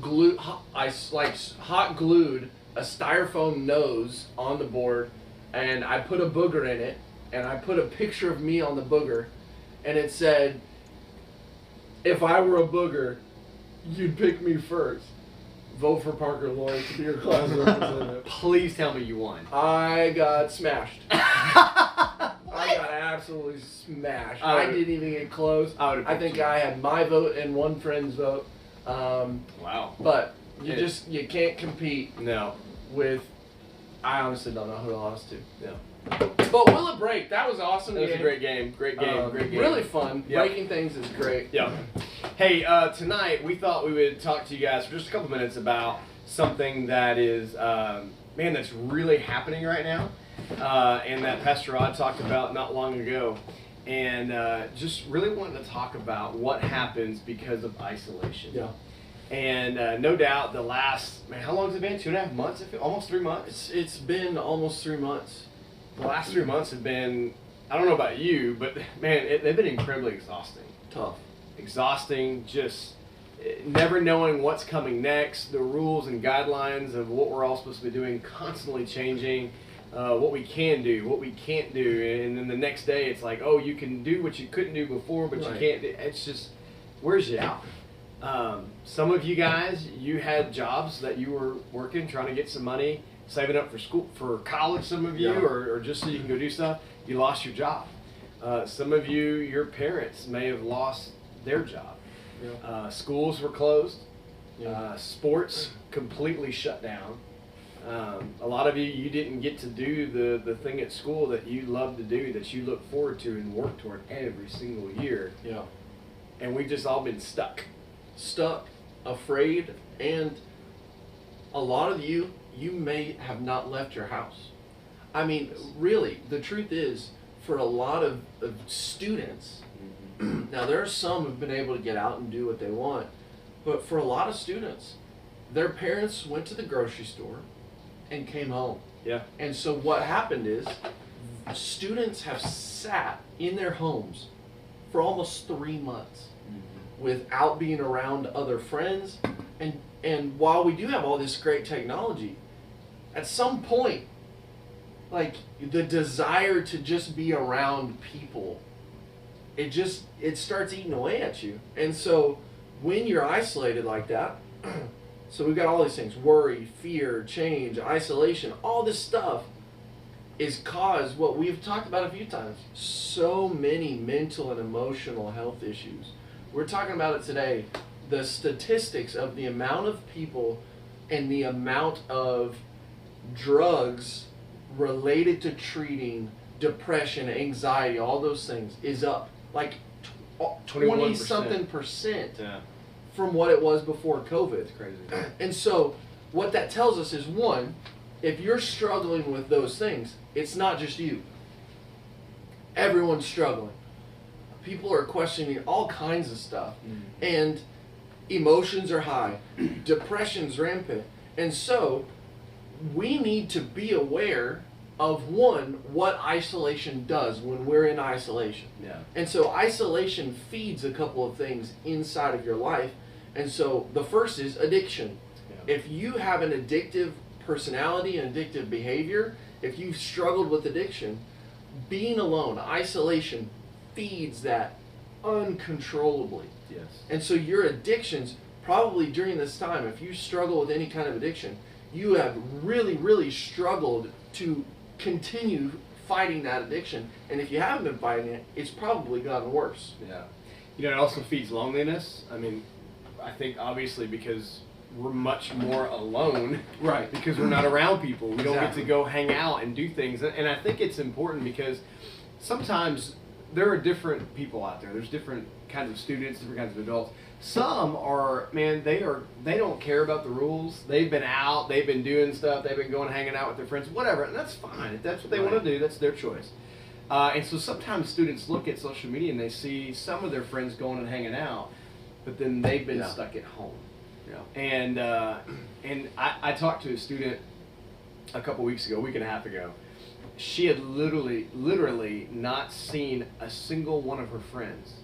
G: hot glued a styrofoam nose on the board, and I put a booger in it, and I put a picture of me on the booger, and it said, "If I were a booger, you'd pick me first. Vote for Parker Lawrence to be your class representative."
H: Please tell me you won.
G: I got smashed. I got absolutely smashed. I didn't even get close. I think I had my vote and one friend's vote.
H: Wow.
G: But you can't compete
H: No.
G: with. I honestly don't know who I lost to.
H: No.
G: But will it break? That was awesome.
H: That was a great game. Great game. Great game.
G: Really fun.
H: Yep.
G: Breaking things is great.
H: Yeah. Hey, tonight we thought we would talk to you guys for just a couple minutes about something that is, man, that's really happening right now, and that Pastor Rod talked about not long ago, and just really wanted to talk about what happens because of isolation.
G: Yeah.
H: And no doubt the last, man, how long has it been? 2.5 months? Almost 3 months?
G: It's been almost 3 months.
H: The last 3 months have been, I don't know about you, but man, they've been incredibly exhausting.
G: Tough.
H: Exhausting, just never knowing what's coming next, the rules and guidelines of what we're all supposed to be doing constantly changing, what we can do, what we can't do, and then the next day it's like, oh, you can do what you couldn't do before, but you can't do. It's just, wears you out. Some of you guys, you had jobs that you were working, trying to get some money, saving up for school, for college, some of you, or just so you can go do stuff. You lost your job. Some of you, your parents may have lost their job. Schools were closed. Sports completely shut down. A lot of you, you didn't get to do the thing at school that you love to do, that you look forward to and work toward every single year.
G: Yeah.
H: And we've just all been stuck.
G: Stuck, afraid, and a lot of you may have not left your house. I mean, really, the truth is, for a lot of students, now there are some who've been able to get out and do what they want, but for a lot of students, their parents went to the grocery store and came home.
H: Yeah.
G: And so what happened is, students have sat in their homes for almost 3 months without being around other friends, and while we do have all this great technology, at some point, like, the desire to just be around people, it starts eating away at you. And so when you're isolated like that, so we've got all these things: worry, fear, change, isolation, all this stuff is caused, what we've talked about a few times, so many mental and emotional health issues. We're talking about it today, the statistics of the amount of people and the amount of drugs related to treating depression, anxiety, all those things is up like 20-something% from what it was before COVID.
H: It's crazy.
G: And so what that tells us is, one, if you're struggling with those things, it's not just you. Everyone's struggling. People are questioning all kinds of stuff. And Emotions are high. Depression's rampant. And so we need to be aware of, one, what isolation does when we're in isolation.
H: Yeah.
G: And so isolation feeds a couple of things inside of your life. And so the first is addiction. Yeah. If you have an addictive personality and addictive behavior, if you've struggled with addiction, being alone, isolation, feeds that uncontrollably.
H: Yes.
G: And so your addictions, probably during this time, if you struggle with any kind of addiction, you have really, really struggled to continue fighting that addiction. And if you haven't been fighting it, it's probably gotten worse.
H: Yeah. You know, it also feeds loneliness. I mean, I think obviously because we're much more alone.
G: Right.
H: Because we're not around people. We don't get
G: Exactly.
H: to go hang out and do things. And I think it's important because sometimes there are different people out there. There's different kinds of students, different kinds of adults. Some are, man, they don't care about the rules. They've been out, they've been doing stuff, they've been going hanging out with their friends, whatever, and that's fine. If that's what they want to do, that's their choice. And so sometimes students look at social media and they see some of their friends going and hanging out, but then they've been stuck at home.
G: Yeah.
H: And I talked to a student a couple weeks ago, a week and a half ago. She had literally not seen a single one of her friends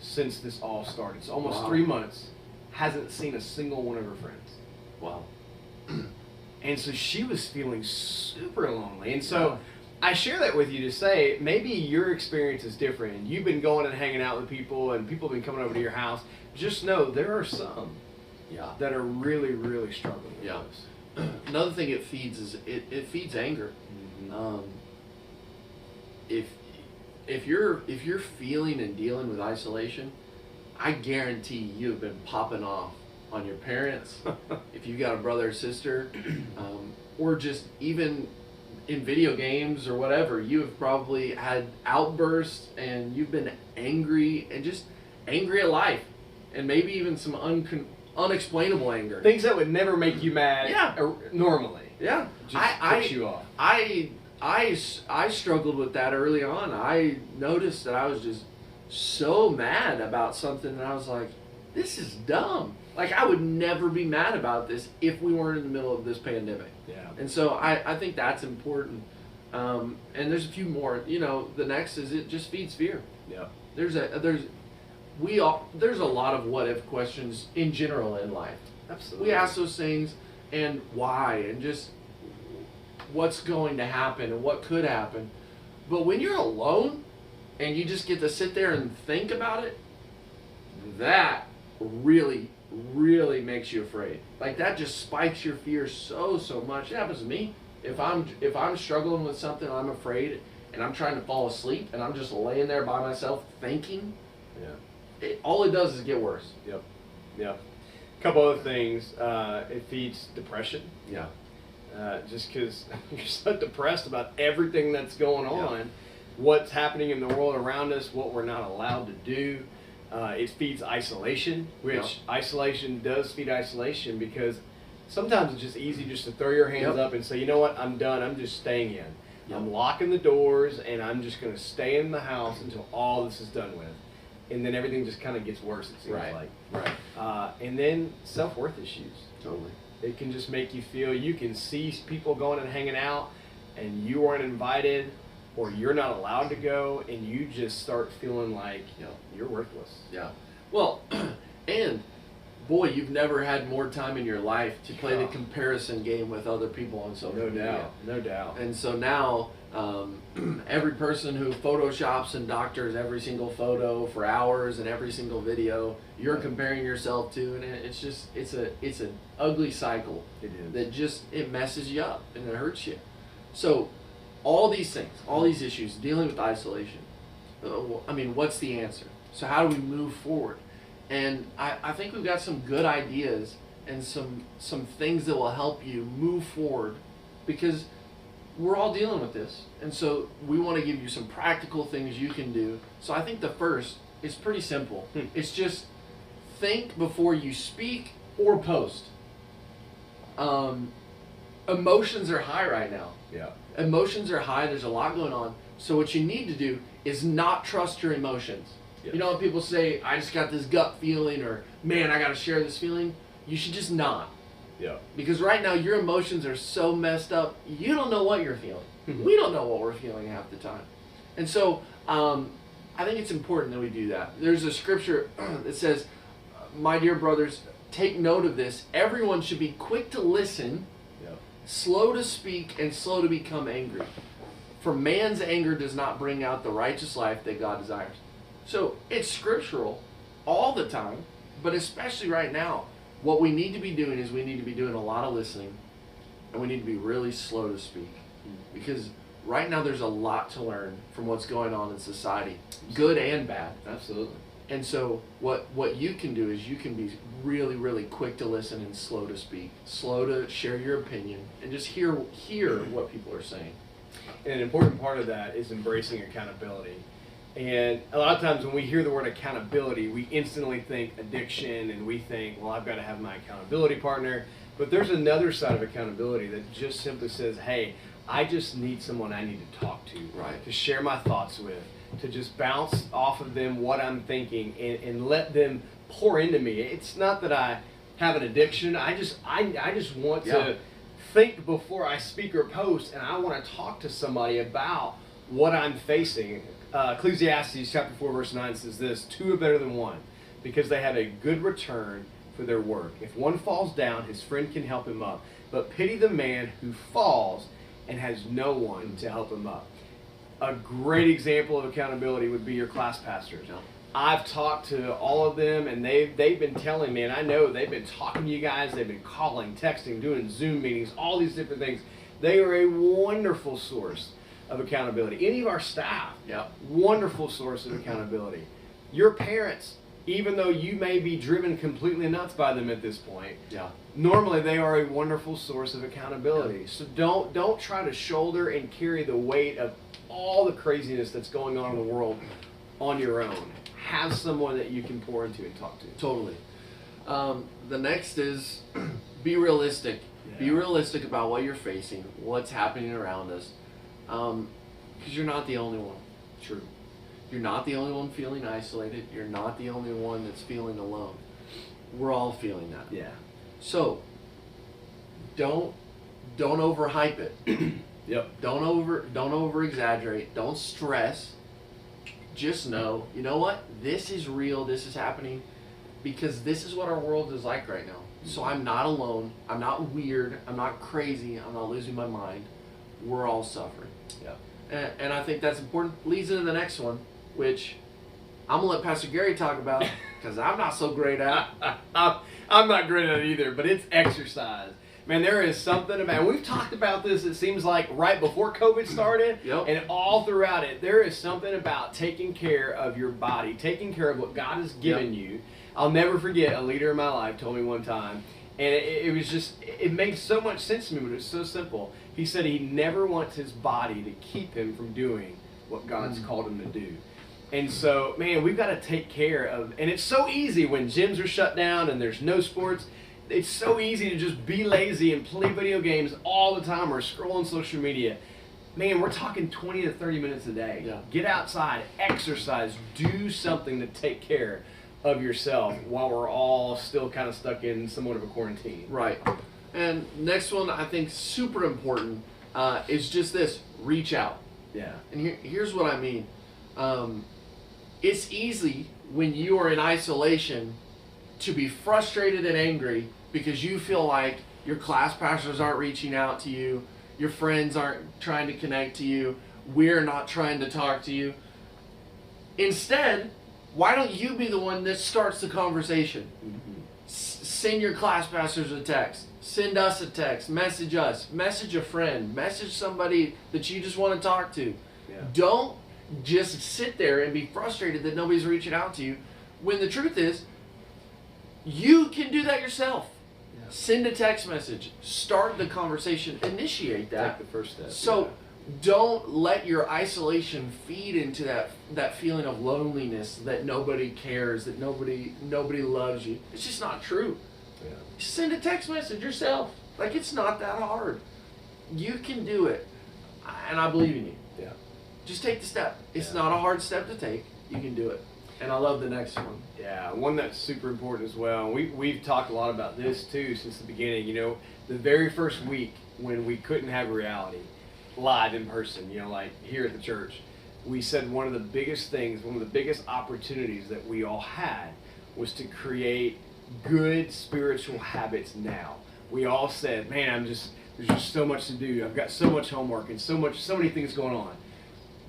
H: since this all started. So almost 3 months, hasn't seen a single one of her friends.
G: Wow.
H: And so she was feeling super lonely. And so I share that with you to say, maybe your experience is different and you've been going and hanging out with people and people have been coming over to your house. Just know there are some that are really, really struggling with this.
G: Another thing it feeds is it feeds anger.
H: Mm-hmm.
G: If you're feeling and dealing with isolation, I guarantee you have been popping off on your parents, if you've got a brother or sister, or just even in video games or whatever, you have probably had outbursts and you've been angry and just angry at life, and maybe even some unexplainable anger.
H: Things that would never make you mad normally.
G: Yeah.
H: Just push you off.
G: I struggled with that early on. I noticed that I was just so mad about something, and I was like, this is dumb. Like, I would never be mad about this if we weren't in the middle of this pandemic.
H: Yeah.
G: And so I think that's important. And there's a few more. You know, the next is it just feeds fear.
H: Yeah.
G: There's a lot of what if questions in general in life.
H: Absolutely.
G: We ask those things, and why, and just what's going to happen and what could happen. But when you're alone and you just get to sit there and think about it, that really, really makes you afraid. Like, that just spikes your fear so much. It happens to me. If I'm struggling with something, I'm afraid, and I'm trying to fall asleep, and I'm just laying there by myself thinking.
H: Yeah.
G: All it does is get worse.
H: Yep. Yep. A couple other things. It feeds depression.
G: Yeah.
H: Just because you're so depressed about everything that's going on, what's happening in the world around us, what we're not allowed to do. It feeds isolation, which isolation does feed isolation, because sometimes it's just easy just to throw your hands up and say, you know what, I'm done, I'm just staying in. I'm locking the doors, and I'm just going to stay in the house until all this is done with. And then everything just kind of gets worse, it seems like.
G: Right.
H: And then self-worth issues.
G: Totally.
H: It can just make you feel, you can see people going and hanging out, and you aren't invited, or you're not allowed to go, and you just start feeling like you're worthless.
G: Yeah. Well, and boy, you've never had more time in your life to play the comparison game with other people on social media.
H: No doubt.
G: And so now, every person who photoshops and doctors every single photo for hours and every single video, you're comparing yourself to, and it's just it's an ugly cycle.
H: It is.
G: That just, it messes you up and it hurts you. So all these things, all these issues, dealing with isolation, I mean, what's the answer? So how do we move forward? And I think we've got some good ideas and some things that will help you move forward, because we're all dealing with this. And so we want to give you some practical things you can do. So I think the first is pretty simple. It's just think before you speak or post. Emotions are high right now.
H: Yeah.
G: Emotions are high. There's a lot going on. So what you need to do is not trust your emotions. You know when people say, I just got this gut feeling, or man, I got to share this feeling? You should just not.
H: Yeah.
G: Because right now your emotions are so messed up, you don't know what you're feeling. We don't know what we're feeling half the time. And so I think it's important that we do that. There's a scripture that says, my dear brothers, take note of this. Everyone should be quick to listen, slow to speak, and slow to become angry. For man's anger does not bring out the righteous life that God desires. So it's scriptural all the time, but especially right now. What we need to be doing is we need to be doing a lot of listening, and we need to be really slow to speak. Because right now there's a lot to learn from what's going on in society, good and bad.
H: Absolutely.
G: And so what you can do is you can be really, really quick to listen and slow to speak, slow to share your opinion, and just hear what people are saying.
H: And an important part of that is embracing accountability. And a lot of times when we hear the word accountability, we instantly think addiction, and we think, well, I've got to have my accountability partner. But there's another side of accountability that just simply says, hey, I just need someone I need to talk to, to share my thoughts with, to just bounce off of them what I'm thinking, and let them pour into me. It's not that I have an addiction. I just want to think before I speak or post, and I want to talk to somebody about what I'm facing. Ecclesiastes chapter 4 verse 9 says this, 2 are better than 1 because they have a good return for their work. If one falls down, his friend can help him up. But pity the man who falls and has no one to help him up. A great example of accountability would be your class pastors. I've talked to all of them, and they've been telling me, and I know they've been talking to you guys, they've been calling, texting, doing Zoom meetings, all these different things. They are a wonderful source of accountability. Any of our staff, wonderful source of accountability. Your parents, even though you may be driven completely nuts by them at this point, normally they are a wonderful source of accountability. So don't try to shoulder and carry the weight of all the craziness that's going on in the world on your own. Have someone that you can pour into and talk to.
G: Totally. The next is be realistic. Be realistic about what you're facing, what's happening around us. Because you're not the only one.
H: True.
G: You're not the only one feeling isolated. You're not the only one that's feeling alone. We're all feeling that.
H: Yeah.
G: So don't overhype it. Don't over exaggerate. Don't stress. Just know, you know what? This is real. This is happening because this is what our world is like right now. So I'm not alone. I'm not weird. I'm not crazy. I'm not losing my mind. We're all suffering. And I think that's important. Leads into the next one, which I'm going to let Pastor Gary talk about because I'm not so great at.
H: I'm not great at it either, but it's exercise. Man, there is something about, we've talked about this, it seems like right before COVID started, and all throughout it, there is something about taking care of your body, taking care of what God has given you. I'll never forget, a leader in my life told me one time, and it was just, it made so much sense to me, but it was so simple. He said he never wants his body to keep him from doing what God's called him to do. And so, man, we've got to take care of, and it's so easy when gyms are shut down and there's no sports. It's so easy to just be lazy and play video games all the time or scroll on social media. Man, we're talking 20 to 30 minutes a day. Get outside, exercise, do something to take care of yourself while we're all still kind of stuck in somewhat of a quarantine.
G: Right. And next one I think super important is just this, reach out.
H: Yeah.
G: And here's what I mean. It's easy when you are in isolation to be frustrated and angry because you feel like your class pastors aren't reaching out to you, your friends aren't trying to connect to you, we're not trying to talk to you. Instead, why don't you be the one that starts the conversation? Send your class pastors a text, send us a text, message us, message a friend, message somebody that you just want to talk to. Don't just sit there and be frustrated that nobody's reaching out to you, when the truth is, you can do that yourself. Send a text message, start the conversation, initiate that.
H: Take the first step.
G: So don't let your isolation feed into that feeling of loneliness, that nobody cares, that nobody loves you. It's just not true. Send a text message yourself. Like, it's not that hard. You can do it. And I believe in you. Just take the step. It's not a hard step to take. You can do it. And I love the next one.
H: Yeah, one that's super important as well. We've talked a lot about this too since the beginning. You know, the very first week when we couldn't have reality live in person, you know, like here at the church, we said one of the biggest things, one of the biggest opportunities that we all had was to create good spiritual habits now. We all said, man, there's just so much to do. I've got so much homework and so many things going on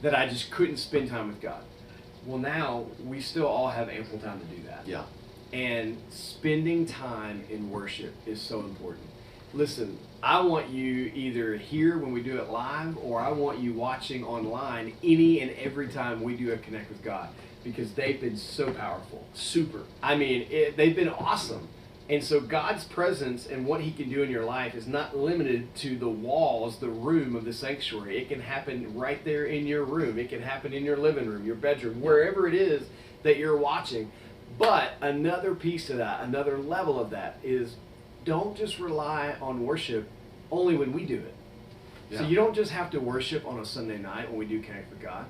H: that I just couldn't spend time with God. Well, now we still all have ample time to do that.
G: Yeah.
H: And spending time in worship is so important. Listen, I want you either here when we do it live, or I want you watching online any and every time we do a Connect with God, because they've been so powerful.
G: Super.
H: I mean, they've been awesome. And so God's presence and what he can do in your life is not limited to the walls, the room of the sanctuary. It can happen right there in your room. It can happen in your living room, your bedroom, wherever it is that you're watching. But another piece of that, another level of that is, don't just rely on worship only when we do it. Yeah. So you don't just have to worship on a Sunday night when we do Connect with God.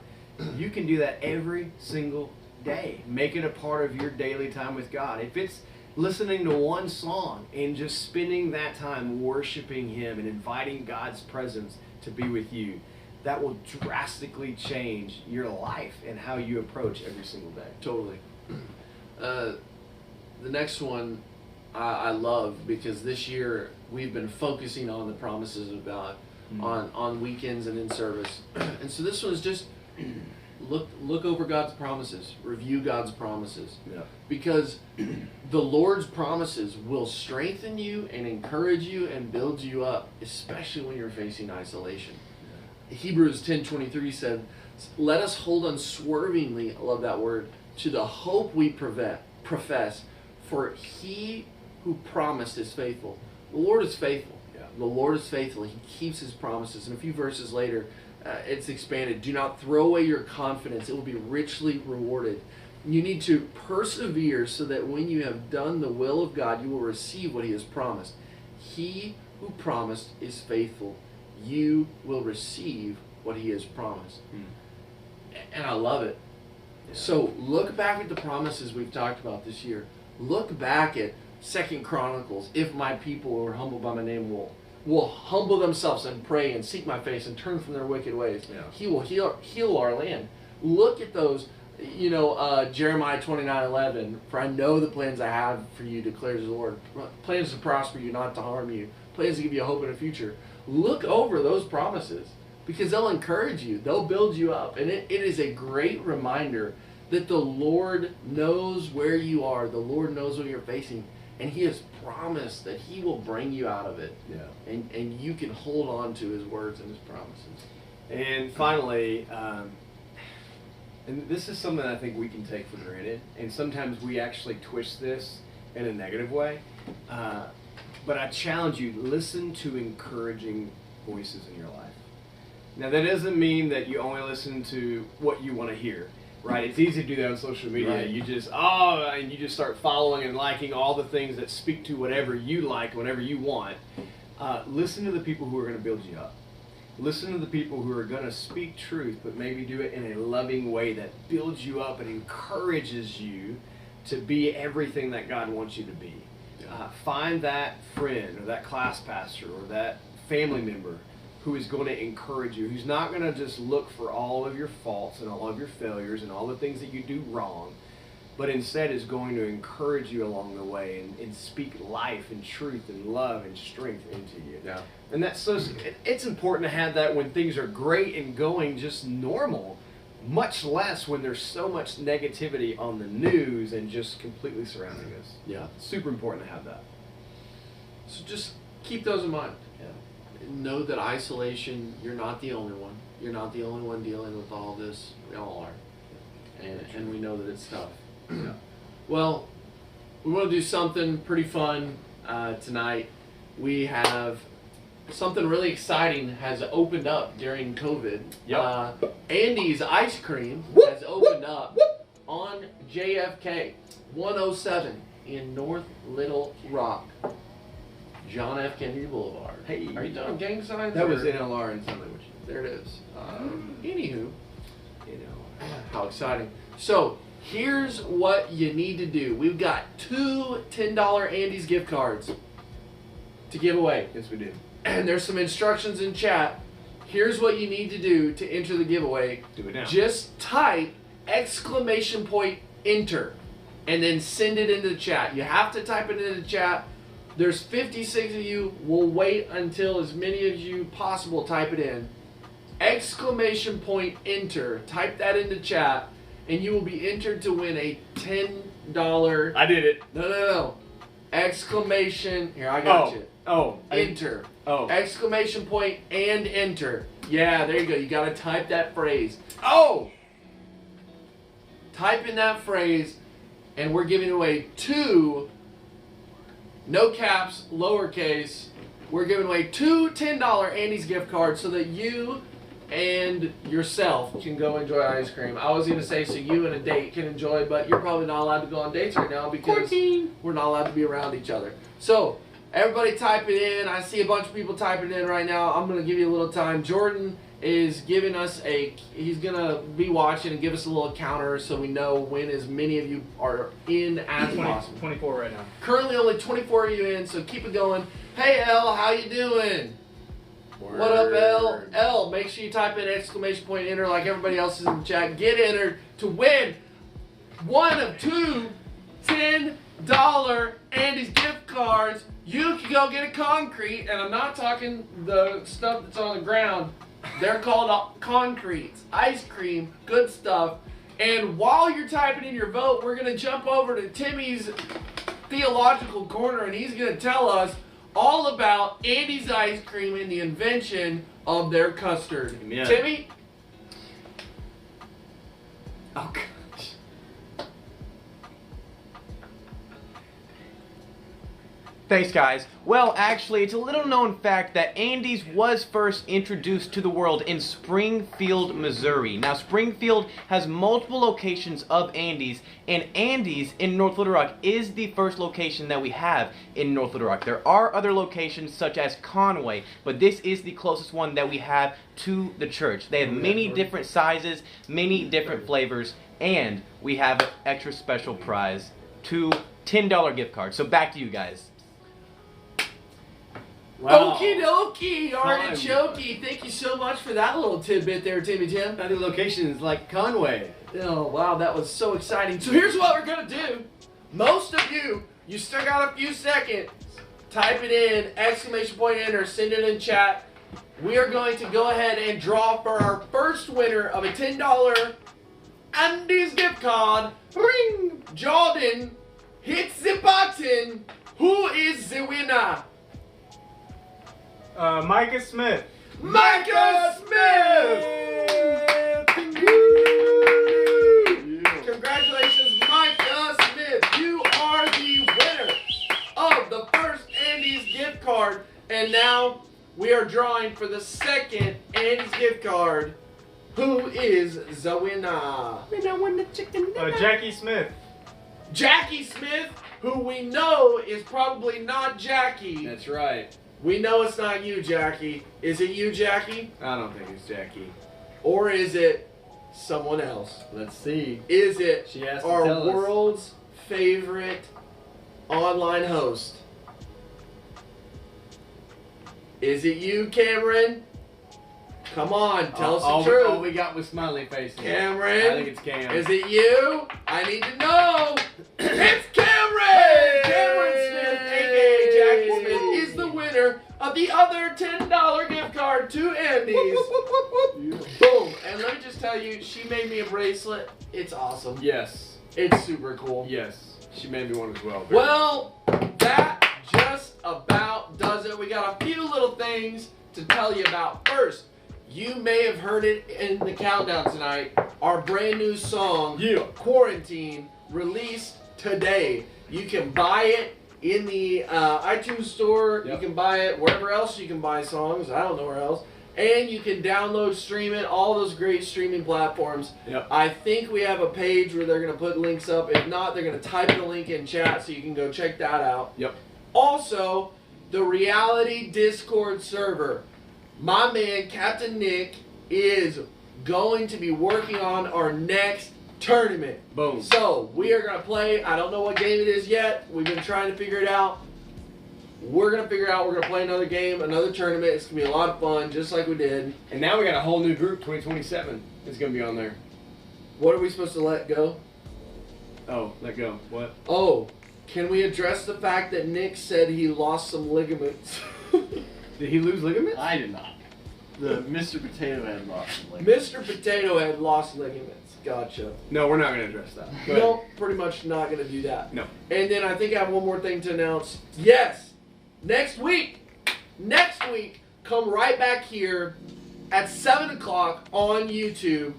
H: You can do that every single day. Make it a part of your daily time with God. If it's listening to one song and just spending that time worshiping him and inviting God's presence to be with you, that will drastically change your life and how you approach every single day.
G: Totally. The next one I love, because this year we've been focusing on the promises of God on weekends and in service. And so this one is just look over God's promises, review God's promises.
H: Yeah. Because
G: the Lord's promises will strengthen you and encourage you and build you up, especially when you're facing isolation. Yeah. Hebrews 10:23 said, "Let us hold unswervingly," I love that word, "to the hope we profess, for he who promised is faithful." The Lord is faithful. Yeah. The Lord is faithful. He keeps his promises. And a few verses later, it's expanded. "Do not throw away your confidence. It will be richly rewarded." You need to persevere so that when you have done the will of God, you will receive what he has promised. He who promised is faithful. You will receive what he has promised. And I love it. Yeah. So look back at the promises we've talked about this year. Look back at 2 Chronicles. "If my people who are humbled by my name will humble themselves and pray and seek my face and turn from their wicked ways, he will heal our land." Look at those, Jeremiah 29:11, "For I know the plans I have for you, declares the Lord. Plans to prosper you, not to harm you. Plans to give you a hope and a future." Look over those promises, because they'll encourage you. They'll build you up. And it is a great reminder that the Lord knows where you are. The Lord knows what you're facing. And he has promised that he will bring you out of it. Yeah. And you can hold on to his words and his promises.
H: And finally, and this is something I think we can take for granted, and sometimes we actually twist this in a negative way, but I challenge you, listen to encouraging voices in your life. Now, that doesn't mean that you only listen to what you want to hear. Right, it's easy to do that on social media. Right. You just start following and liking all the things that speak to whatever you like, whatever you want. Listen to the people who are going to build you up. Listen to the people who are going to speak truth, but maybe do it in a loving way that builds you up and encourages you to be everything that God wants you to be. Yeah. Find that friend or that class pastor or that family member who is going to encourage you, who's not going to just look for all of your faults and all of your failures and all the things that you do wrong, but instead is going to encourage you along the way and speak life and truth and love and strength into you. Yeah. And that's it's important to have that when things are great and going just normal, much less when there's so much negativity on the news and just completely surrounding us. Yeah. Super important to have that.
G: So just keep those in mind. Know that isolation, you're not the only one. You're not the only one dealing with all this. We all are. And we know that it's tough. Yeah. Well, we want to do something pretty fun tonight. We have something really exciting has opened up during COVID. Yep. Andy's Ice Cream has opened up on JFK 107 in North Little Rock. John F. Kennedy Boulevard. Hey, are you doing gang signs?
H: That was NLR in sign language.
G: There it is. Anywho, how exciting! So Here's what you need to do. We've got 2 $10 Andy's gift cards to give away.
H: Yes, we do.
G: And there's some instructions in chat. Here's what you need to do to enter the giveaway.
H: Do it now.
G: Just type !enter and then send it into the chat. You have to type it into the chat. There's 56 of you. We'll wait until as many of you possible type it in. !enter. Type that into chat and you will be entered to win a $10.
H: I did it.
G: No. Exclamation. Here, I got you. Enter. Exclamation point and enter. Yeah, there you go. You got to type that phrase. Type in that phrase, and we're giving away 2, no caps, lowercase. We're giving away 2 $10 Andy's gift cards so that you and yourself can go enjoy ice cream. I was going to say so you and a date can enjoy, but you're probably not allowed to go on dates right now because we're not allowed to be around each other. So, everybody type it in. I see a bunch of people typing in right now. I'm going to give you a little time. Jordan is giving us he's going to be watching and give us a little counter so we know when as many of you are in as possible.
N: 24 right now.
G: Currently only 24 of you in, so keep it going. Hey, L, how you doing? What up, L? L, make sure you type in exclamation point enter like everybody else is in the chat. Get entered to win one of 2 $10 Andy's gift cards. You can go get a concrete, and I'm not talking the stuff that's on the ground. They're called concretes, ice cream, good stuff. And while you're typing in your vote, we're going to jump over to Timmy's theological corner, and he's going to tell us all about Andy's ice cream and the invention of their custard.
H: Yeah.
G: Timmy?
H: Oh, gosh.
J: Thanks, guys. Well, actually, it's a little known fact that Andy's was first introduced to the world in Springfield, Missouri. Now, Springfield has multiple locations of Andy's, and Andy's in North Little Rock is the first location that we have in North Little Rock. There are other locations such as Conway, but this is the closest one that we have to the church. They have many different sizes, many different flavors, and we have an extra special prize, 2 $10 gift cards. So back to you guys.
H: Wow.
G: Okie dokie, artichokey. Thank you so much for that little tidbit there, Timmy Tim.
H: Other locations like Conway.
G: Oh, wow, that was so exciting. So here's what we're going to do. Most of you still got a few seconds. Type it in, exclamation point enter, send it in chat. We are going to go ahead and draw for our first winner of a $10 Andy's gift card. Ring! Jordan, hit the button. Who is the winner?
N: Micah Smith.
G: Micah Smith! Congratulations, Micah Smith. You are the winner of the first Andy's gift card. And now we are drawing for the second Andy's gift card. Who is the winner?
N: Jackie Smith.
G: Jackie Smith, who we know is probably not Jackie.
H: That's right.
G: We know it's not you, Jackie. Is it you, Jackie?
H: I don't think it's Jackie.
G: Or is it someone else?
H: Let's see.
G: Is it
H: She has to
G: our
H: tell us.
G: world's favorite online host? Is it you, Cameron? Come on, tell us the truth.
H: All we got was smiley faces.
G: Cameron?
H: I think it's Cam.
G: Is it you? I need to know. It's Cameron! Cameron Smith, a.k.a. Jackie Smith, is the winner of the other $10 gift card to Andy's. Boom. And let me just tell you, she made me a bracelet. It's awesome.
H: Yes.
G: It's super cool.
H: Yes. She made me one as well.
G: Well, that just about does it. We got a few little things to tell you about. First, you may have heard it in the countdown tonight. Our brand new song, Quarantine, released today. You can buy it in the iTunes store.
H: Yep.
G: You can buy it wherever else you can buy songs. I don't know where else. And you can download, stream it, all those great streaming platforms.
H: Yep.
G: I think we have a page where they're going to put links up. If not, they're going to type the link in chat so you can go check that out.
H: Yep.
G: Also, the Reality Discord server. My man, Captain Nick, is going to be working on our next
M: tournament.
H: Boom.
M: So we are gonna play. I don't know what game it is yet. We've been trying to figure it out. We're gonna figure out. We're gonna play another game, another tournament. It's gonna be a lot of fun, just like we did.
H: And now we got a whole new group. 2027 is gonna be on there.
M: What are we supposed to let go?
H: Oh, let go. What?
M: Oh, can we address the fact that Nick said he lost some ligaments?
H: Did he lose ligaments?
G: I did not. The Mr. Potato Head lost some ligaments.
M: Mr. Potato Head lost ligaments. Gotcha.
H: No, we're not gonna address that. Go ahead.
M: No, pretty much not gonna do that.
H: No.
M: And then I think I have one more thing to announce. Yes, next week, come right back here at 7 o'clock on YouTube.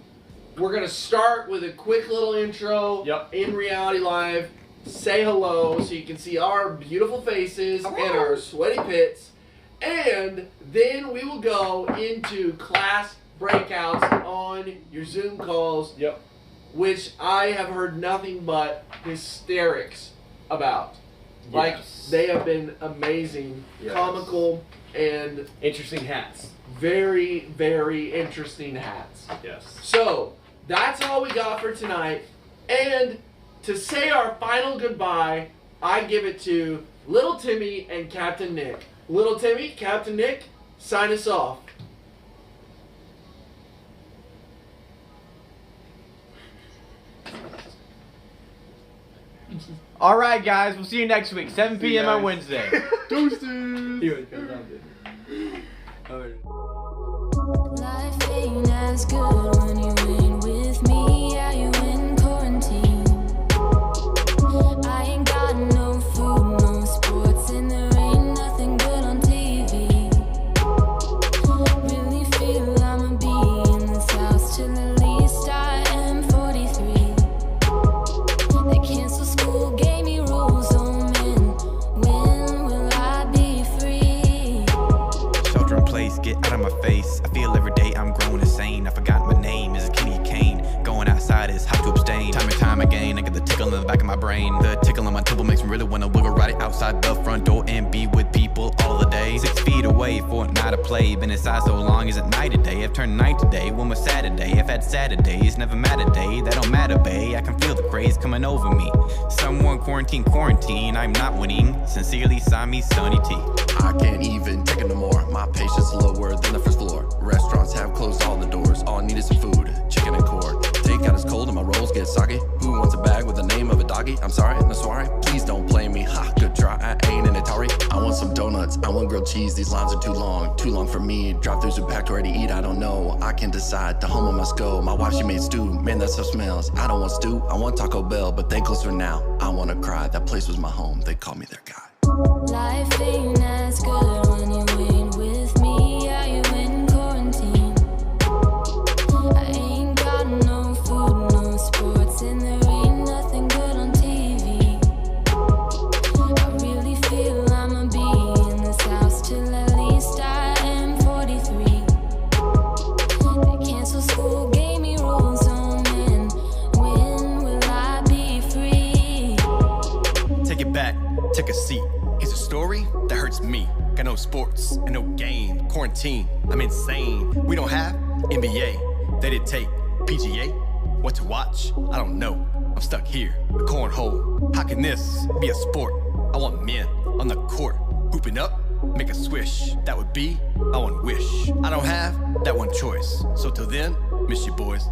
M: We're gonna start with a quick little intro.
H: Yep.
M: In Reality Live. Say hello so you can see our beautiful faces and our sweaty pits. And then we will go into class breakouts on your Zoom calls.
H: Yep.
M: Which I have heard nothing but hysterics about. Like,
H: Yes.
M: they have been amazing,
H: Yes.
M: comical, and
H: Interesting hats.
M: very, very interesting hats.
H: Yes.
M: So, that's all we got for tonight. And to say our final goodbye, I give it to Little Timmy and Captain Nick. Little Timmy, Captain Nick, sign us off.
J: All right, guys. We'll see you next week, 7 p.m. on Wednesday.
H: Deuces.
C: Life ain't as good when you ain't with me. Yeah, you in quarantine. I ain't got no food, no sports, and there ain't nothing good on TV. Really feel I'ma be in this house till at least I am 43. They cancel school, gave me rules, oh man, when will I be free?
A: Shelter in place, get out of my face. I feel every day I'm growing insane. I forgot my name is Kenny Kane. Going outside is how to abstain. Time and time again, I get the tickle in the back of my brain. The tickle in my temple makes me really wanna wiggle right outside the front door and be with people all the day. 6 feet away, for not a play. Been inside so long, is it night today? I've turned night today. When was Saturday? I've had Saturdays, never matter day. That don't matter, bae. I can feel the craze coming over me. Someone quarantine, I'm not winning. Sincerely, Sami Sunny T.
B: I can't even take it no more. My patience lower than the first floor. Restaurants have closed all the doors. All I need is some food, chicken and corn. Takeout is cold and my rolls get soggy. Who wants a bag with the name of a doggy? I'm sorry, no sorry. Please don't play me. Ha, good try. I ain't an Atari. I want some donuts. I want grilled cheese. These lines are too long for me. Drive-throughs are packed, ready to eat. I don't know. I can't decide. To home I must go. My wife, she made stew. Man, that stuff smells. I don't want stew. I want Taco Bell, but they close for now. I wanna cry. That place was my home. They call me their guy.
C: Life ain't as good when you ain't with me. Yeah, you in quarantine. I ain't got no food, no sports, and there ain't nothing good on TV. I really feel I'ma be in this house till at least I am 43. They cancel school, gave me rules, oh man, when will I be free?
F: Take it back, take a seat. Here's a story that hurts me. Got no sports and no game. Quarantine, I'm insane. We don't have NBA. They did take PGA. What to watch? I don't know. I'm stuck here, a cornhole. How can this be a sport? I want men on the court, hooping up, make a swish. That would be, I want wish. I don't have that one choice. So till then, miss you boys.